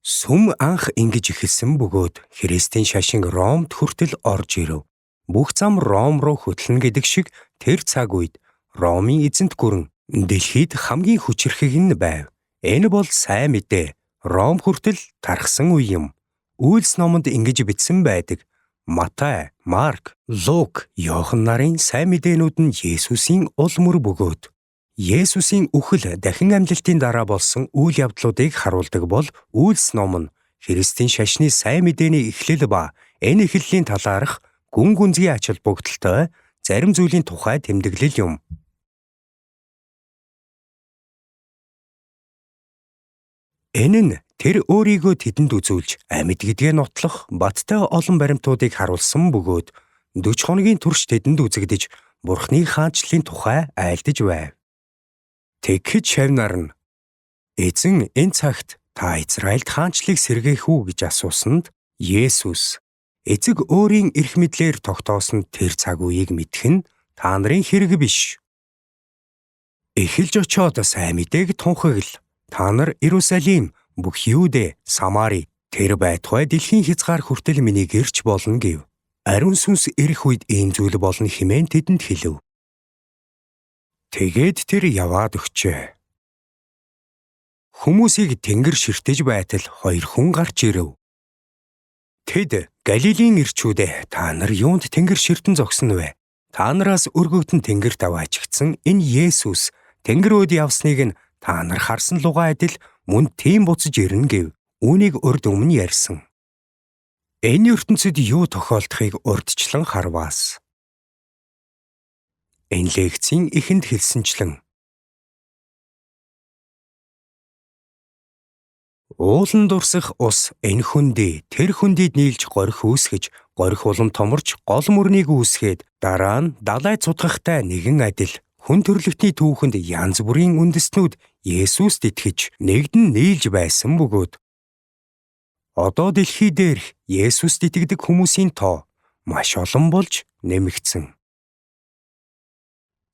Speaker 1: Сүм анх ингэж эхэлсэн бөгөөд Христийн шашин Ромд хүртэл орж ирэв. Бүх зам Ром руу хөтлөн гэдэг шиг тэр цаг үед Ромын эзэнт гүрэн дэлхийд хамгийн хүчирхэг нь байв. Энэ бол сайн мэдээ. Ром хүртэл тархсан үе юм. Үйлс номонд ингэж бичсэн байдаг. Матай, Марк, Лук, Иохан нарын сайн мэдээнүүд нь Есүсийн ул мөр бөгөөд Есүсийн үхэл дахин амьлалтын дараа болсон үйл явдлуудыг харуулдаг бол Үйлс ном нь Христийн шашны сайн мэдээний эхлэл ба энэ эхлэлийн талаарх гүн гүнзгий ач холбогдолтой зарим зүйлийн тухай тэмдэглэл юм. Энэ нь тэр өөрийгөө тэдэнд үзүүлж амьд гэдгээ нотлох баттай олон баримтуудыг харуулсан бөгөөд 40 хоногийн турш тэдэнд үзэгдэж Бурхны хаанчлалын тухай айлдаж байв. Тэгэхэд шавнаар нь эзэн энэ цагт та Израильд хаанчлалыг сэргээх үү гэж асуусанд Есүс эцэг өөрийн эрх мэдлээр тогтоосон тэр цаг үеийг мэдэх нь та нарын хэрэг биш. Эхэлж очоод сайн мэдээг тунхагл. Та нар Иерусалим, бүх Юудэ, Самари тэр байтугай дэлхийн хязгаар хүртэл миний гэрч болно гэв. Ариун сүнс ирэх үед ийм зүйл болно хэмээн тэдэнд хэлв. Тэгээд тэр яваад өгчээ. Хүмүүсийг тэнгэр ширтэж байтал 2 хүн гарч ирэв. Тэд Галилийн ирчүүдээ та нар юунд тэнгэр ширтэн зогсно вэ? Та нараас өргөгдөн тэнгэрт аваачигдсан энэ Есүс тэнгэр өөд явсныг нь та нар харсан лугаа адил мөн тийм буцаж ирнэ гэв. Үүнийг урд өмнө ярьсан. Энэ ертөнцид юу тохиолдохыг урдчлан харваас. Энэ лекцийн эхэнд хэлсэнчлэн уулан дурсах ус энэ хүндий тэр хүндийд нийлж горих үүсгэж горих улам томорч гол мөрнийг үүсгээд дараа нь далай цутгахтай нэгэн адил хүн төрлөختний түүхэнд янз бүрийн үндэстнүүд Есүст итгэж нэгдэн нийлж байсан бөгөөд одоо дэлхий дээрх Есүст итгэдэг хүмүүсийн тоо маш олон болж нэмэгдсэн.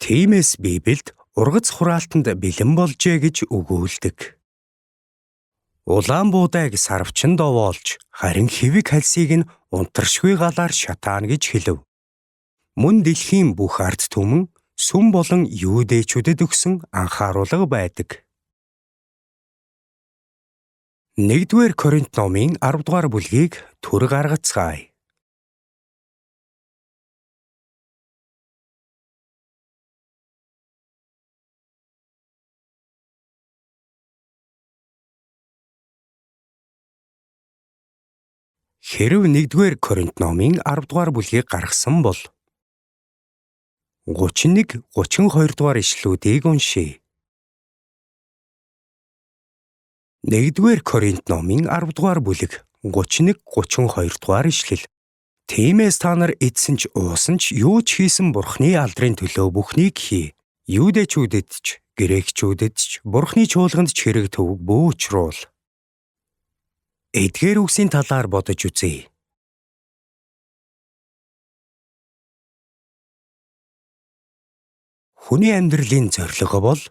Speaker 1: Тиймээс Библиэд ургац хураалтанд бэлэн болжээ гэж өгүүлдэг. Улаан буудаг сарвчин довоолж харин хэвэг хальсыг нь унтаршгүй галаар шатаана гэж хэлв. Мөн дэлхийн бүх ард түмэн сүм болон Юудэчүүдэд өгсөн анхааруулга байдаг. 1-р Коринт номын 10 дугаар бүлгийг түр гаргацгаая. Хэрв 1-р Коринт номын 10 дугаар бүлгийг гаргасан бол 31, 32 дугаар ишлүүдийг уншийе. 1-р Коринт номын 10 дугаар бүлэг 31, 32 дугаар ишлэл. Тиймээс та нар эдсэн ч уусан ч юу ч хийсэн Бурхны алдрын төлөө бүхнийг хий. Юудэчүүдэд ч, Грекчүүдэд ч, Бурхны чуулганд ч хэрэг төв бүү учруул. Эдгээр үгсийн талаар бодож үзье. Хүний амьдралын зорилго бол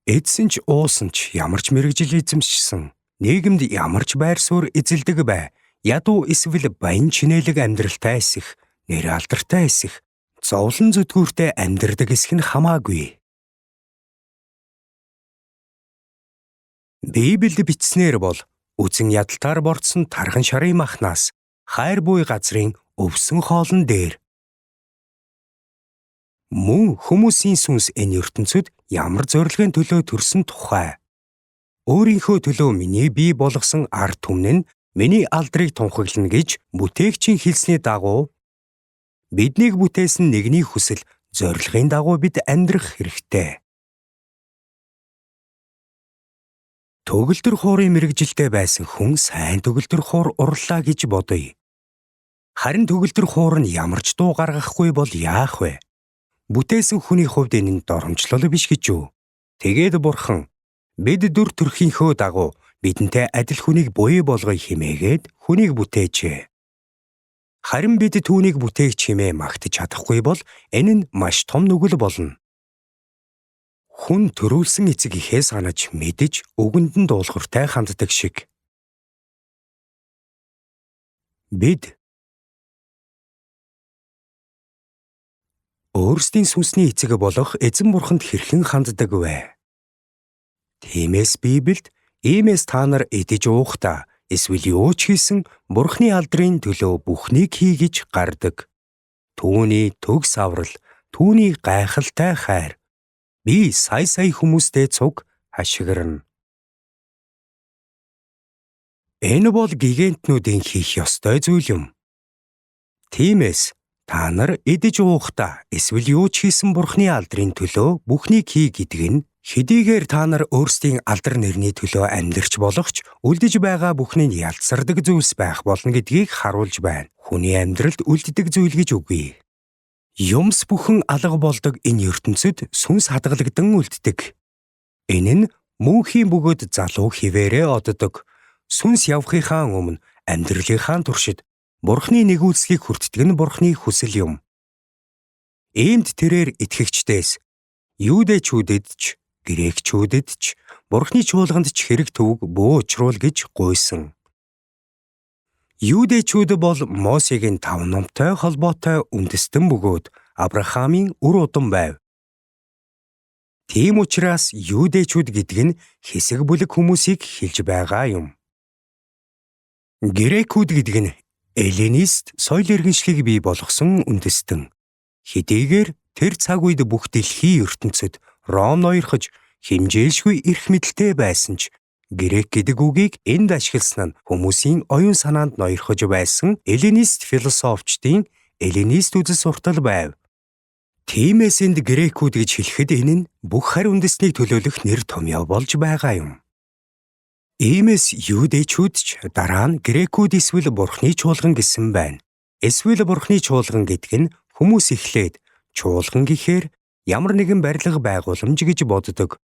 Speaker 1: эдсэн ч уусан ч ямар ч мэрэгжил эзэмшсэн нийгэмд ямар ч байр суурь эзэлдэг бай. Ядуу эсвэл баян чинэлэг амьдралтай эсэх, нэр алдартай эсэх, зовлон зүтгүүртэй амьдрдаг эсэх нь хамаагүй. Библиэд бичснээр бол үзэн ядалтаар борцсон тархан шарын махнаас хайр буй газрын өвсөн хоолн дээр мөн хүмүүсийн сүнс энэ ертөнцид ямар зорилгын төлөө төрсөн тухай. Өөрийнхөө төлөө миний бий болгосон ард түмэн нь миний алдрыг тунхаглана гэж бүтээгчийн хэлсний дагуу биднийг бүтээсэн нэгний хүсэл зорилгын дагуу бид амьдрах хэрэгтэй. Төгөлдөр хуурын мэрэгжилтэй байсан хүн сайн төгөлдөр хуур урлаа гэж бодъё. Харин төгөлдөр хуур нь ямар ч дуу гаргахгүй бол яах вэ? Бүтээсэн хүний хувьд энэ нь доромжлол биш гэж үү? Тэгээд бурхан бид дүр төрхийнхөө дагуу бидэнтэй адил хүнийг буй болгоё хэмээгээд хүнийг бүтээжээ. Харин бид түүнийг бүтээгч хэмээн магтаж чадахгүй бол энэ нь маш том нүгэл болно. Хүн төрүүлсэн эцэг ихээ санаж мэдэж үгэнд нь дуулууртай ханддаг шиг. Бид өөрсдийн сүнсний эцэг болох эзэн бурханд хэрхэн ханддаг вэ? Тиймээс Библиэд иймээс та нар идэж уухдаа эсвэл юу ч хийсэн бурхны алдрын төлөө бүхнийг хий гэж гардаг. Түүний төгс аврал, түүний гайхалтай хайр. Би сая хүмүүстэй цуг хашгирна. Энэ бол гигантнуудын хийх ёстой зүйл юм. Тиймээс та нар идэж уухдаа эсвэл юу ч хийсэн бурхны алдрын төлөө бүхнийг хий гэдэг нь хэдийгээр та нар өөрсдийн алдар нэрний төлөө амьдарч болох ч үлдэж байгаа бүхний нь ялцсардаг зүйлс байх болно гэдгийг харуулж байна. Хүний амьдралд үлддэг зүйл гэж үгүй. Юмс бүхэн алга болдог энэ ертөнцид сүнс хадгалагдан үлддэг. Энэ нь мөнхийн бөгөөд залуу хിവэрэ оддог. Сүнс явахынхаа өмнө амьдралынхаа туршид бурхны нэгүүлсгийг хүртдэг нь бурхны хүсэл юм. Иймд тэрээр итгэгчдээс юудэчүүдэд ч грекчүүдэд ч бурхны чуулганд ч хэрэг төвөг бөө учруул гэж гуйсан. Юудэчүүд бол Мосегийн 5 номтой холбоотой үндэстэн бөгөөд Авраамийн үр удам байв. Тийм учраас юудэчүүд гэдэг нь хэсэг бүлэг хүмүүсийг хэлж байгаа юм. Грекүүд гэдэг нь эллинист соёл иргэншлийг бий болгосон үндэстэн. Хэдийгээр тэр цаг үед бүх дэлхийн ертөнцид Ром ноёрхож хэмжээлшгүй эрх мэдэлтэй байсан ч грек гэдэг үгийг энд ашигласан нь хүмүүсийн оюун санаанд ноёрхож байсан эллинист философчдын эллинист үзэл суртал байв. Тиймээс энд грекүүд гэж хэлэхэд энэ нь бүх харь үндэстнийг төлөөлөх нэр томьёо болж байгаа юм. Иймээс юудэчүүд ч дараа нь грекүүд эсвэл бурхны чуулган гэсэн байна. Эсвэл бурхны чуулган гэдэг нь хүмүүс эхлээд чуулган гэхээр ямар нэгэн барилга байгууламж гэж боддог.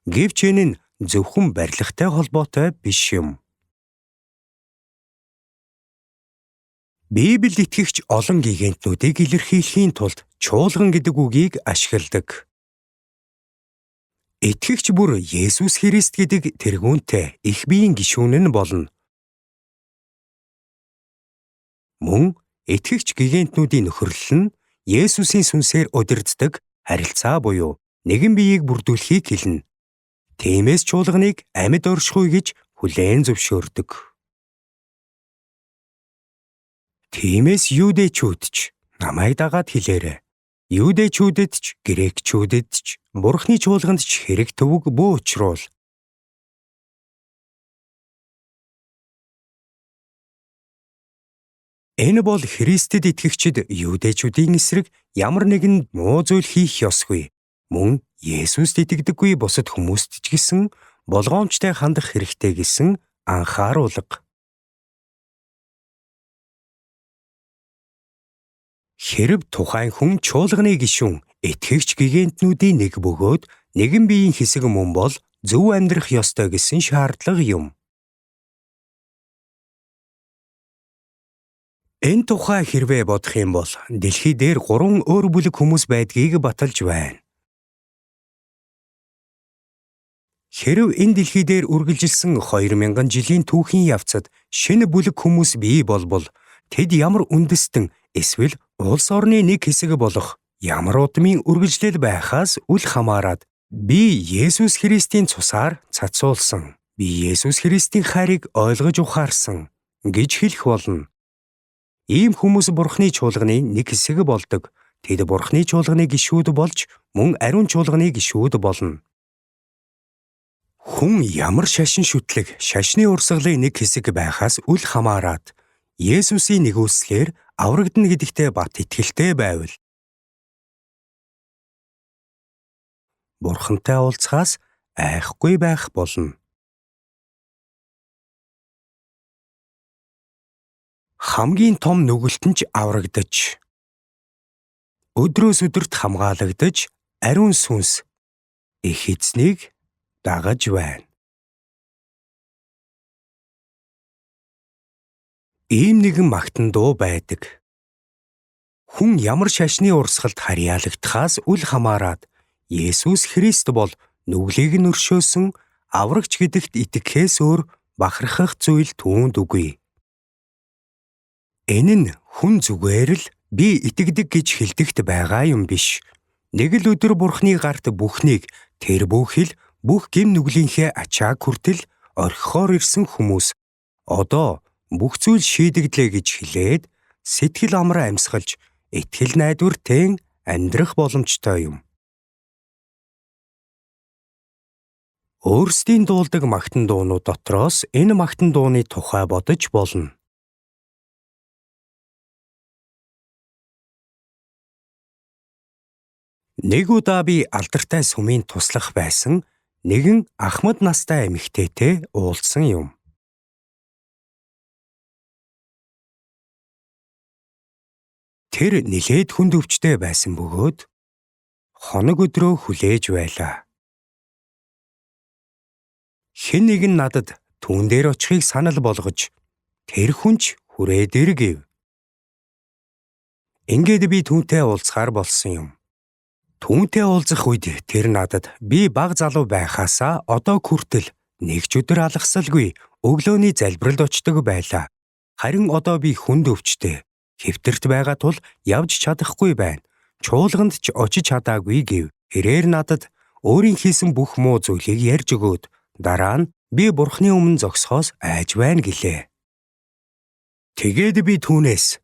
Speaker 1: Гэвч энэ нь зөвхөн барилгатай холбоотой биш юм. Библиэд итгэгч олон гигантнуудыг илэрхийлэхийн тулд чуулган гэдэг үгийг ашигладаг. Итгэгч бүр Есүс Христ гэдэг тэргүүнтэй их биеийн гишүүн нь болно. Мөн итгэгч гигантнуудын нөхөрлөл нь Есүсийн сүнсээр удирддаг харилцаа буюу нэгэн биеийг бүрдүүлэхийг хэлнэ. Тиймээс чуулганыг амьд оршихуй гэж хүлээн зөвшөөрдөг. Тиймээс юудэчүүд ч намайг дагаад хэлээрэй. Юудэчүүдэд ч грекчүүдэд ч бурхны чуулганд ч хэрэг төвөг бөө учруул. Энэ бол Христэд итгэгчид юудэчүүдийн эсрэг ямар нэгэн муу зүйл хийх ёсгүй. Мөн Есүст итгэдэггүй бусад хүмүүст ч гэсэн болгоомжтой хандах хэрэгтэй гэсэн анхааруулга. Хэрв тухайн хүн чуулганы гишүүн итгэгч гигантнуудын нэг бөгөөд нэгэн биеийн хэсэг мөн бол зөв амьдрах ёстой гэсэн шаардлага юм. Энэ тухай хэрвээ бодох юм бол дэлхий дээр 3 өөр бүлэг хүмүүс байдгийг баталж байна. Хэрэв энэ дэлхий дээр үргэлжилсэн 2000 жилийн түүхийн явцад шинэ бүлэг хүмүүс бий болбол тэд ямар үндэстэн эсвэл улс орны нэг хэсэг болох ямар удмын үргэлжлэл байхаас үл хамааран би Есүс Христийн цусаар цацуулсан, би Есүс Христийн хайрыг ойлгож ухаарсан гэж хэлэх болно. Ийм хүмүүс Бурхны чуулганы нэг хэсэг болдог. Тэд Бурхны чуулганы гишүүд болж мөн ариун чуулганы гишүүд болно. Хүн ямар шашин шүтлэг, шашны урсгалын нэг хэсэг байхаас үл хамааран Есүсийн нэгүслэр аврагдана гэдэгтээ бат итгэлтэй байвал Бурхантай уулзахаас айхгүй байх болно. Хамгийн том нүгэлтэн ч аврагдаж, өдрөөс өдөрт хамгаалагдаж, ариун сүнс их эзнийг дагаж байна. Ийм нэгэн магтан дуу байдаг. Хүн ямар шашны урсгалд харьяалагдахаас үл хамааран Есүс Христ бол нүглийг нь өршөөсөн аврагч гэдэгт итгэхээс өөр бахархах зүйл түүнд үгүй. Энэ нь хүн зүгээр л би итгэдэг гэж хэлдэгт байгаа юм биш. Нэг л өдөр Бурхны гарт бүхнийг тэр бүхэл бүх гэм нүглийнхээ ачааг хүртэл орхихоор ирсэн хүмүүс одоо бүх зүйл шийдэгдлээ гэж хэлээд сэтгэл амраа амьсгалж итгэл найдвартай амьдрах боломжтой юм. Өөрсдийн дуулдаг магтан дуунууд дотроос энэ магтан дууны тухай бодож болно. Нэг удаа би алдартай сүмийн туслах байсан нэгэн ахмад настай эмэгтэйтэй уулзсан юм. Тэр нэлээд хүнд өвчтэй байсан бөгөөд хоног өдрөө хүлээж байлаа. Хэн нэгэн надад түүн дээр очихыг санал болгож тэр хүнч хүрээд ир гэв. Ингээд би түүнтэй уулзахаар болсон юм. Түүнтэй уулзах үед тэр надад би бага залуу байхаасаа одоо хүртэл нэг ч өдөр алгасалгүй өглөөний залбиралд очдог байлаа. Харин одоо би хүнд өвчтэй, хэвтэрт байгаа тул явж чадахгүй байна. Чуулганд ч очиж чадаагүй гэв. Тэрээр надад өөрийн хийсэн бүх муу зүйлийг ярьж өгөөд дараа нь би Бурхны өмнө зогсохоос айж байна гэлээ. Тэгээд би түүнээс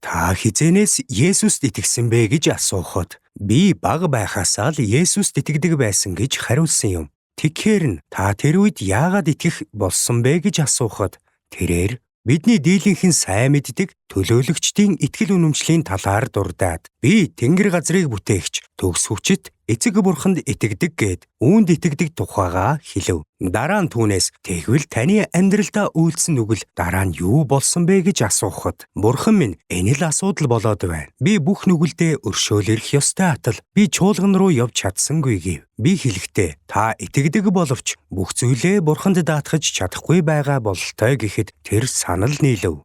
Speaker 1: та хизэнээс Есүст итгэсэн бэ гэж асуухад би бага байхасаа л Есүст итгэдэг байсан гэж хариулсан юм. Тэгэхээр нь та тэр үед яагаад итгэх болсон бэ гэж асуухад тэрээр бидний дийлэнхэн сайн мэддэг төлөөлөгчдийн итгэл үнэмшлийн талаар дурдаад би Тэнгэр газрыг бүтээгч төгс хүчит эцэг бурханд итгэдэг гэд үүнд итгэдэг тухайгаа хэлв. Дараа нь түүнээс тэгвэл таны амьдралдаа үйлдсэн нүгэл дараа нь юу болсон бэ гэж асуухад бурхан минь энэ л асуудал болоод байна. Би бүх нүгэлдээ өршөөлөх ёстой атал би чуулган руу явж чадсангүй гэв. Би хэлэхдээ та итгэдэг боловч бүх зүйлээ бурханд даатгаж чадахгүй байгаа бололтой гэхэд тэр санал нийлв.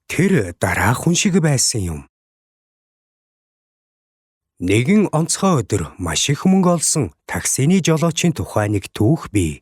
Speaker 1: Тэр дараа хүн шиг байсан юм. Нэгэн онцгой өдөр маш их мөнгө олсон таксины жолоочийн тухай нэг түүх бий.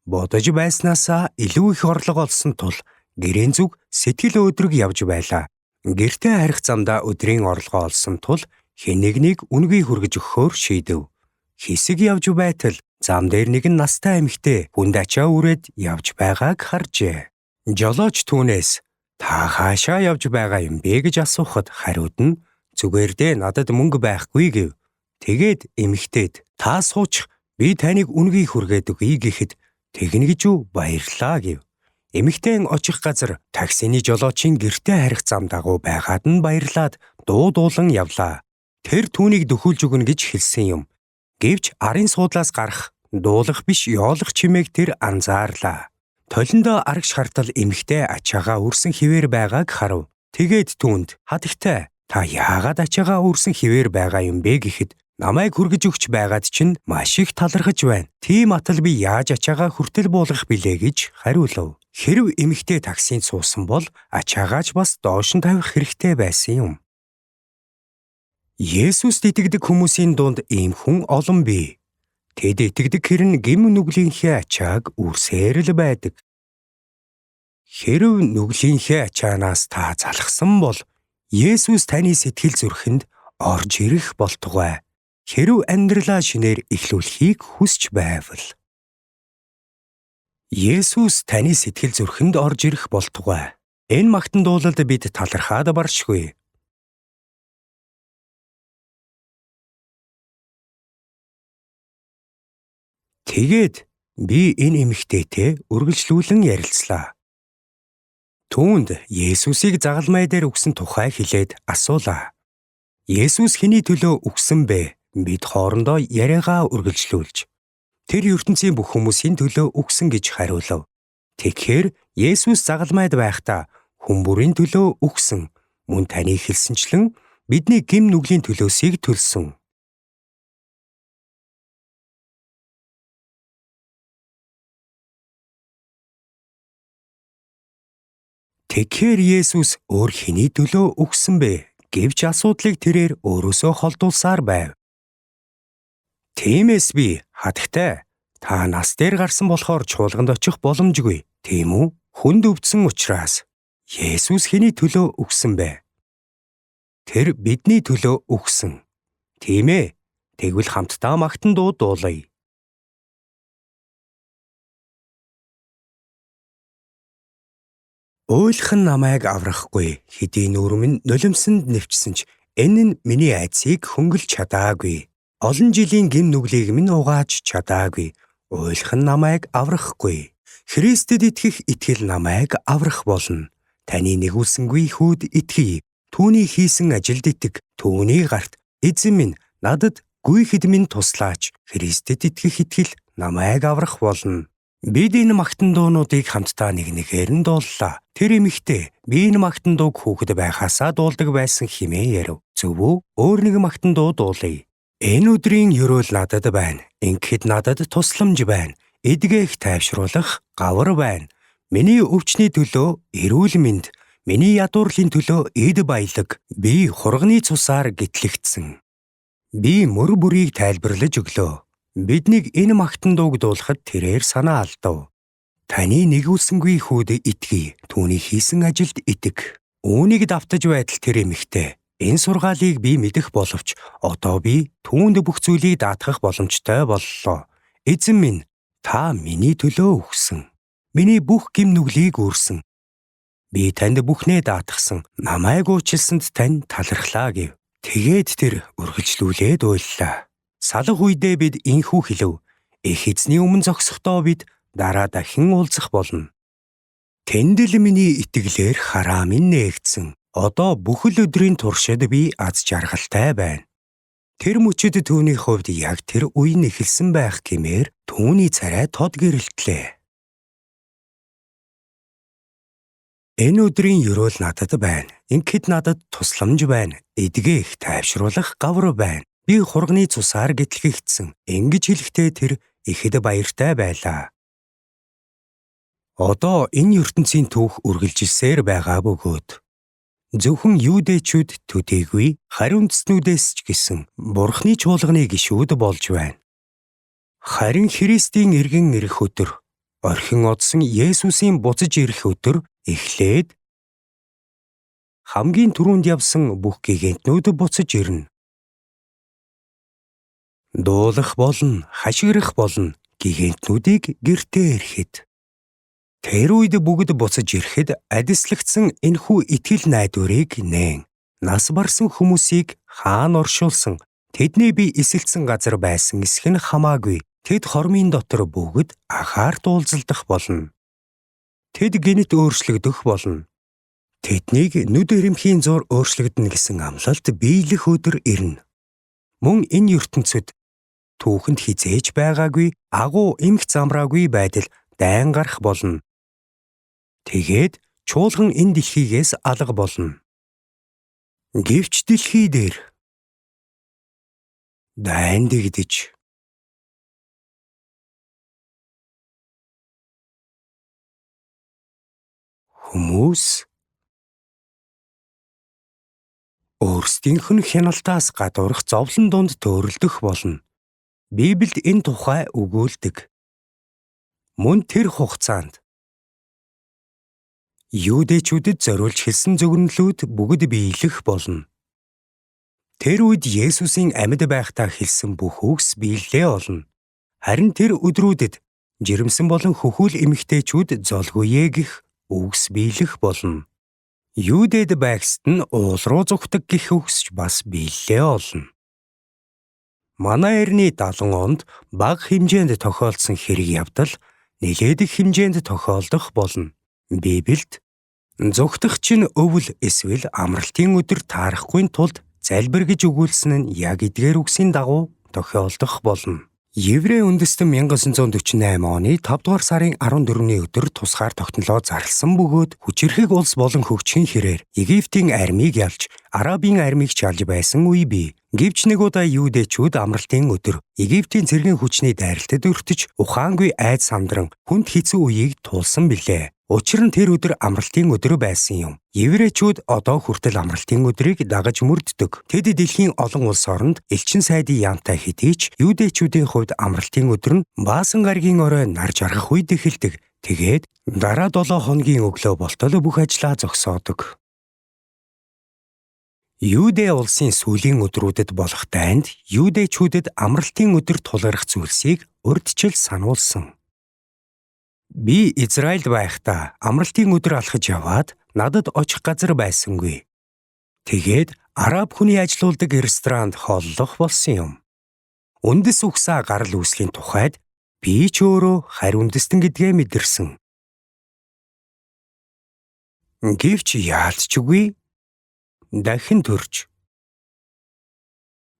Speaker 1: Бодож байснаасаа илүү их орлого олсон тул гэрийн зүг сэтгэл өөдрөг явж байлаа. Гэртээ харих замдаа өдрийн орлогоо олсон тул хэнийг үнэгүй хүргэж өгөхөөр шийдэв. Хэсэг явж байтал зам дээр нэгэн настай эмэгтэй хүнд ачаа үрээд явж байгааг харжээ. Жолооч түүнээс та хаашаа явж байгаа юм бэ гэж асуухад хариуд нь зүгээр дээ надад мөнгө байхгүй гэв. Тэгээд эмэгтэйд та суучих би таныг үнэгүй хүргээд өгье гэхэд тэгнэ гэж үү баярлаа гэв. Эмэгтэй очих газар таксины жолоочийн гэртээ харих зам дагуу байгаад нь баярлаад дуулан явлаа. Тэр түүнийг дөхүүлж өгнө гэж хэлсэн юм. Гэвч арын суудлаас гарах дуулах биш ёолох чимээг тэр анзаарлаа. Толиндоо арагш хартал эмэгтэй ачаагаа үрсэн хിവэр байгааг харав. Тэгээд түүнд хатагтай та яагаад ачаагаа үрсэн хിവэр байгаа юм бэ гэхэд намайг хүргэж өгч байгаад чинь маш их талархаж байна. Тийм атал би яаж ачаагаа хүртэл буулгах билээ гэж хариулв. Хэрэв эмэгтэй таксинд суусан бол ачаагааж бас доош нь тавих хэрэгтэй байсан юм. Есүст итгэдэг хүмүүсийн дунд ийм хүн олон бий. Тэд итгэдэг хэрн гэм нүглийнхээ ачааг үрсээр л байдаг. Хэрэв нүглийнхээ ачаанаас та залхсан бол Есүс таны сэтгэл зүрхэнд орж ирэх болтугай. Хэрэв амьдралаа шинээр эхлүүлэхийг хүсч байвал. Есүс таны сэтгэл зүрхэнд орж ирэх болтугай. Энэ магтан дуулалд бид талархаад баршгүй. Тэгээд би энэ эмэгтэйтэй үргэлжлүүлэн ярилцлаа. Түүнд Есүсийг загалмай дээр үгсэн тухай хэлээд асуулаа. Есүс хэний төлөө үгсэн бэ? Бид хоорондоо яриагаа үргэлжлүүлж. Тэр ертөнцийн бүх хүмүүсийн төлөө үгсэн гэж хариулав. Тэгэхээр Есүс загалмайд байхдаа хүн бүрийн төлөө үгсэн. Мөн таны хэлсэнчлэн бидний гэм нүглийн төлөөсийг төлсөн. Тэгэхээр Есүс өөр хэний төлөө үгсэн бэ гэвч асуудлыг тэрээр өөрөөсөө холдуулсаар байв. Тиймээс би хатагтай та нас дээр гарсан болохоор чуулганд очих боломжгүй. Тийм үү? Хүнд өвдсөн учраас Есүс хэний төлөө үгсэн бэ? Тэр бидний төлөө үгсэн. Тийм ээ. Тэгвэл хамтдаа магтан дуу дуулая. Ойлхон намайг аврахгүй хэдий нүрэ минь нулимсанд нэвчсэн ч энэ нь миний айцыг хөнгөлж чадаагүй. Олон жилийн гэм нүглийг минь угааж чадаагүй. Ойлхон намайг аврахгүй. Христэд итгэх итгэл намайг аврах болно. Таны нэгүүлсэнгүй хүүд итгэе. Түүний хийсэн ажилд итэг. Түүний гарт эзэн минь надад гүйхэд минь туслаач. Христэд итгэх итгэл намайг аврах болно. Бид энэ магтан дуунуудыг хамтдаа нэгээр нь дууллаа. Тэр эмэгтэй би энэ магтан дууг хүүхэд байхасаа дуулдаг байсан хэмээн ярив. Зөв үү? Өөр нэг магтан дуу дуулъя. Энэ өдрийн ёроол надад байна. Ингэхэд надад тусламж байна. Эдгээх тайвшруулах гавар байна. Миний өвчний төлөө эрүүл мэнд. Миний ядуурлын төлөө эд баялаг. Би хурганы цусаар гитлэгдсэн. Би мөр бүрийг тайлбарлаж өглөө. Биднийг энэ магтан дууг дуулахад тэрээр санаа алдав. Таны нэгүүлсэнгүй хүүд итгэе. Түүний хийсэн ажилд итэг. Үүнийг давтаж байтал тэр эмэгтэй. Энэ сургаалыг би мэдэх боловч одоо би түүнд бүх зүйлийг даатгах боломжтой боллоо. Эзэн минь, та миний төлөө өгсөн. Миний бүх гэм нүглийг үүрсэн. Би танд бүхнээ даатгсан. Намайг уучлсанд тань талархлаа гэв. Тэгээд тэр үргэлжлүүлээд уйллаа. Салах үедээ бид инхүү хэлв. Их эзний өмнө зогсохдоо бид дараа дахин уулзах болно. Тэнд л миний итгэлээр хараа минь нээгдсэн. Одоо бүхэл өдрийн туршид би аз жаргалтай байна. Тэр мөчөд түүний хувьд яг тэр үе нь эхэлсэн байх гэмээр түүний царай тод гэрэлтлээ. Энэ өдрийн ёроол надад байна. Ингэхэд надад тусламж байна. Эдгээх, тайвшруулах гавар байна. Би хурганы цусаар гитлэгдсэн. Ингэж хэлэхдээ тэр ихэд баяртай байлаа. Одоо энэ ертөнцийн түүх үргэлжилсээр байгаа бөгөөд зөвхөн юудэчүүд төдийгүй харин үндэстнүүдээс ч гэсэн Бурхны чуулганы гишүүд болж байна. Харин Христийн эргэн ирэх өдөр, орхин одсон Есүсийн буцаж ирэх өдөр эхлээд хамгийн түрүүнд явсан бүх гигантнүүд буцаж ирнэ. Дуулах болно, хашгирах болно гигантнүүдийг гэртээ ирэхэд. Тэр үед бүгд буцаж ирэхэд адислагдсан энэхүү итгэл найдварыг нээн. Нас барсан хүмүүсийг хаана оршуулсан, тэдний бие эсэлсэн газар байсан эсэх нь хамаагүй. Тэд хормын дотор бүгд анхаарт уулзалдах болно. Тэд гинт өөрчлөгдөх болно. Тэднийг нүд эрэмхийн зур өөрчлөгдөнө гэсэн амлалт биелэх өдөр ирнэ. Мөн энэ ертөнцид түүхэнд хизээж байгаагүй агуу эмх замраагүй байдал дайн гарах болно. Тэгээд чуулган энэ дэлхийгээс алга болно. Гэвч дэлхий дээр дайн дэгдэж Хүмүүс өөрсдийнх нь хяналтаас гадуурх зовлон донд төөрөлдөх болно. Библиэд энэ тухай өгүүлдэг. Мөн тэр хугацаанд Юудэчүүдэд зориулж хэлсэн зөвгөнлүүд бүгд биелэх болно. Тэр үед Есүсийн амьд байхдаа хэлсэн бүх үгс биелэлээ олно. Харин тэр өдрүүдэд жирэмсэн болон хөхүүл эмэгтэйчүүд золгүй гэх үгс биелэх болно. Юудэд байгсад нь уул руу зүгтэг гэх үгс бас биелэлээ олно. Манай эртний 70 онд бага хэмжээнд тохиолдсон хэрэг явдал нэлээд их хэмжээнд тохиолдох болно. Библиэд зүгтэх чинь өвөл эсвэл амралтын өдөр таарахгүй тулд залбир гэж өгүүлсэн нь яг эдгээр үгсийн дагуу тохиолдох болно. Еврей үндэстэн 1948 оны 5 дугаар сарын 14-ний өдөр тусгаар тогтнолоо зарласан бөгөөд хүчирхэг улс болон хөгжихийн хэрээр Египтийн армийг ялж, Арабын армийг чалж байсан үе бий. Гэвч нэг удаа Юудэчүүд амралтын өдөр Египтийн цэргийн хүчний дайралтад өртөж, ухаангүй айд сандран хүнд хэцүү үеийг туулсан билээ. Учир нь тэр өдөр амралтын өдөр байсан юм. Еврейчүүд одоо хүртэл амралтын өдрийг дагаж мөрддөг. Тэд дэлхийн олон улс оронд элчин сайдын яамтай хэдий ч Юудэчүүдийн хувьд амралтын өдөр нь Баасан гаригийн орой нар жаргах үед эхэлдэг. Тэгээд дараа 7 хоногийн өглөө болтол бүх ажлаа зогсоодог. Юудэ улсын сүүлийн өдрүүдэд болох дайнд Юудэчүүдэд амралтын өдөр тулгарх зүйлсийг урьдчил сануулсан. Би Израильд байхдаа амралтын өдөр алхаж яваад надад очих газар байсангүй. Тэгээд араб хүний ажилуулдаг ресторанд хооллох болсон юм. Үндэс угсаа гарал үүслийн тухайд би ч өөрөө харь үндэстэн гэдгээ мэдэрсэн. Гэвч яалтчгүй дахин төрж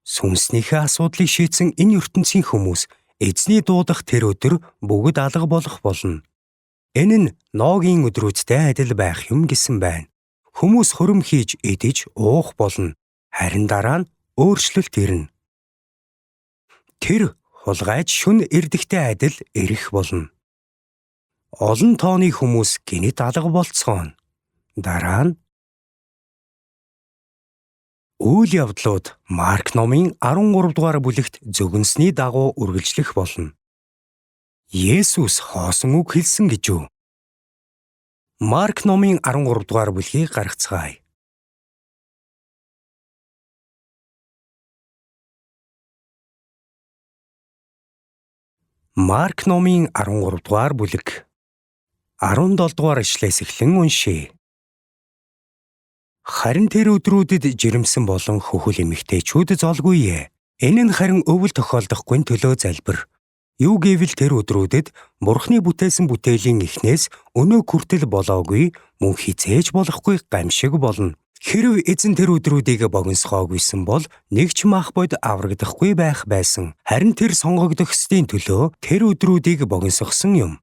Speaker 1: сүнснийхээ асуудлыг шийдсэн энэ ертөнцийн хүмүүс эзний дуудах тэр өдөр бүгд алга болох болно. Энэ нь Ногийн өдрүүдтэй адил байх юм гэсэн байна. Хүмүүс хурим хийж идэж уух болно. Харин дараа нь өөрчлөлт ирнэ. Тэр хулгайч шүн эрдэхтэй адил ирэх болно. Олон тооны хүмүүс гинэт алга болцгооно. Дараа нь үйл явдлууд Марк номын 13 дугаар бүлэгт зөвгөнсний дагуу үргэлжлэх болно. Есүс хоосон үг хэлсэн гэж үү? Марк номын 13 дугаар бүлгийг гаргацгаая. Марк номын 13 дугаар бүлэг 17 дугаар ишлээс эхлэн уншъя. Харин тэр өдрүүдэд жирэмсэн болон хөхүүл эмэгтэйчүүд золгүй. Энэ нь харин өвөл тохиолдохгүй төлөө залбир. Юу гэвэл тэр өдрүүдэд Бурхны бүтээсэн бүтээлийн эхнээс өнөө хүртэл болоогүй, мөн хизээж болохгүй гамшиг болно. Хэрв эзэн тэр өдрүүдийг богиносгоогүйсэн бол нэг ч мах бод аврагдахгүй байх байсан. Харин тэр сонгогдох ёстын төлөө тэр өдрүүдийг богиносгосон юм.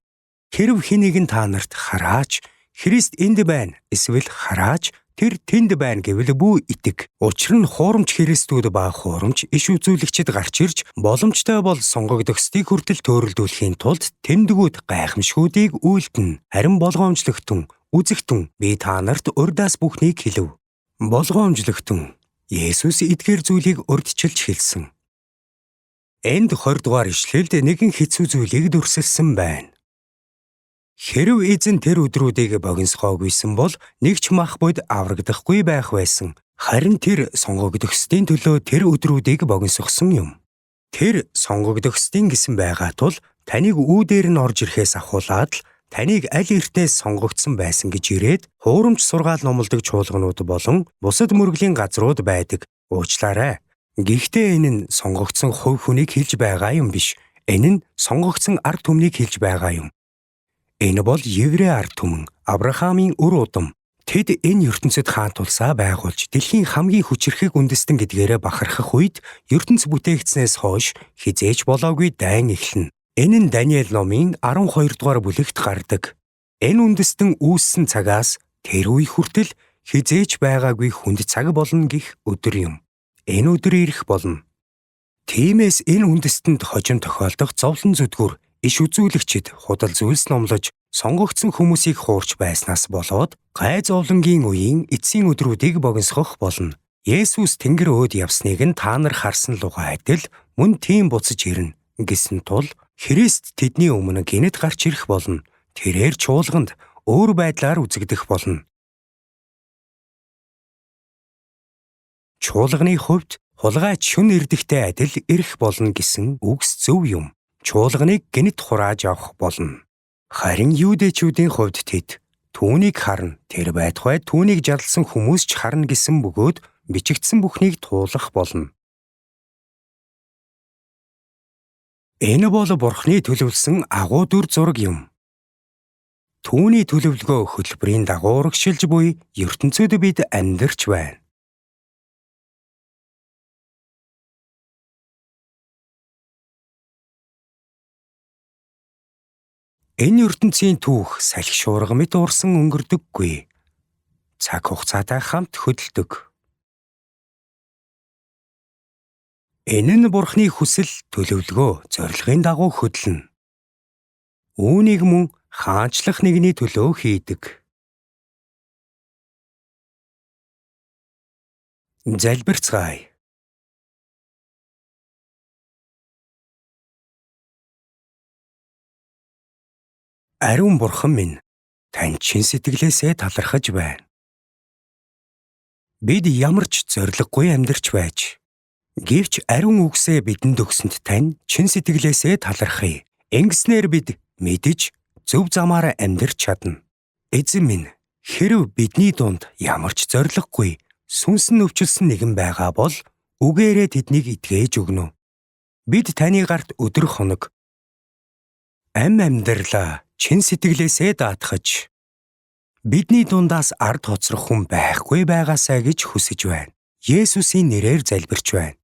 Speaker 1: Хэрв хэнийг нь та нарт хараач, Христ энд байна, эсвэл хараач тэр тэнд байна гэвэл бүү итэг. Учир нь хуурамч Христүүд ба хуурамч иш үзүүлэгчид гарч ирж боломжтой бол сонгогдох ёстыг хүртэл төөрөлдүүлэхийн тулд тэмдгүүд гайхамшгүүдийг үйлдэнэ. Харин болгоомжлогтун, үзэгтэн би та нарт урдаас бүхнийг хэлв. Болгоомжлогтун Есүс эдгээр зүйлийг урьдчилж хэлсэн. Энд 20 дугаар ишлэлд нэгэн хэцүү зүйлийг дүрсэлсэн байна. Хэрв эзэн тэр өдрүүдийг богиносгоогүйсэн бол нэг ч мах бод аврагдахгүй байх байсан. Харин тэр сонгогдох ёстын төлөө тэр өдрүүдийг богиносгосон юм. Тэр сонгогдох ёстын гэсэн байгаа тул таныг үүдээр нь орж ирэхээс ахуулаад л таныг аль эртнээс сонгогдсон байсан гэж ирээд хуурамч сургаал номлодог чуулганууд болон бусад мөргөлийн газрууд байдаг. Уучлаарай. Гэхдээ энэ нь сонгогдсон хувь хүнийг хэлж байгаа юм биш. Энэ нь сонгогдсон ард түмнийг хэлж байгаа юм. Энэ бол Еврей ард түмэн, Авраамийн үр удам. Тэд энэ ертөнцид хаан тулсаа байгуулж дэлхийн хамгийн хүчирхэг үндэстэн гэдгээрээ бахархах үед ертөнц бүтээгдснээс хойш хизээж болоогүй дайн эхэлнэ. Энэ нь Даниэл номын 12 дугаар бүлэгт гардаг. Энэ үндэстэн үүссэн цагаас тэр үе хүртэл хизээж байгаагүй хүнд цаг болно гэх өдөр юм. Энэ өдөр ирэх болно. Тиймээс энэ үндэстэнд хожим тохиолдох зовлон зүдгүр иш үзүүлэгчид худал зүйлс номлож, сонгогдсон хүмүүсийг хуурч байснаас болоод гай зовлонгийн үеийн эцсийн өдрүүдийг богиносгох болно. Есүс Тэнгэр өөд явсныг нь та нар харсан лугай адил мөн тийм буцаж ирнэ гэсэн тул Христ тэдний өмнө гинэд гарч ирэх болно. Тэрээр чуулганд өөр байдлаар үзэгдэх болно. Чуулганы хувьд хулгайч шүн эрдэхтэй адил ирэх болно гэсэн үгс зөв юм. Чуулганыг гинэд хурааж авах болно. Харин юудэчүүдийн хувьд тэд түүнийг харна, тэр байтугай түүнийг жарлсан хүмүүс ч харна гэсэн бөгөөд бичигдсэн бүхнийг туулах болно. Энэ бол Бурхны төлөвлөсөн агуу дүр зураг юм. Түүний төлөвлөгөө хөтөлбөрийн дагуу урагшилж буй ертөнцөд бид амьдарч байна. Энэ ертөнцийн түүх салхи шуурга мэт уурсан өнгөрдөггүй. Цаг хугацаатай хамт хөдөлдөг. Энэ нь Бурхны хүсэл, төлөвлөгөө, зорилгын дагуу хөдлөнө. Үүнийг мөн хаанчлах нэгний төлөө хийдэг. Залбирцгаая. Ариун Бурхан минь, тань чин сэтгэлээсээ талархаж байна. Бид ямар ч зориггүй амьдарч байж, гэвч ариун үгсээ бидэнд өгсөнд тань чин сэтгэлээсээ талархъя. Ингэснээр бид мэдж зөв замаар амьдарч чадна. Эзэн минь, хэрэв бидний дунд ямар ч зориггүй, сүнсэн өвчлсөн нэгэн байгаа бол үгээрээ тэднийг эдгэж өгнө. Бид таны гарт өдөр хоног амьдралаа чин сэтгэлээсээ даатгаж, бидний дундаас ард хоцрох хүн байхгүй байгаасаа гэж хүсэж байна. Есүсийн нэрээр залбирч байна.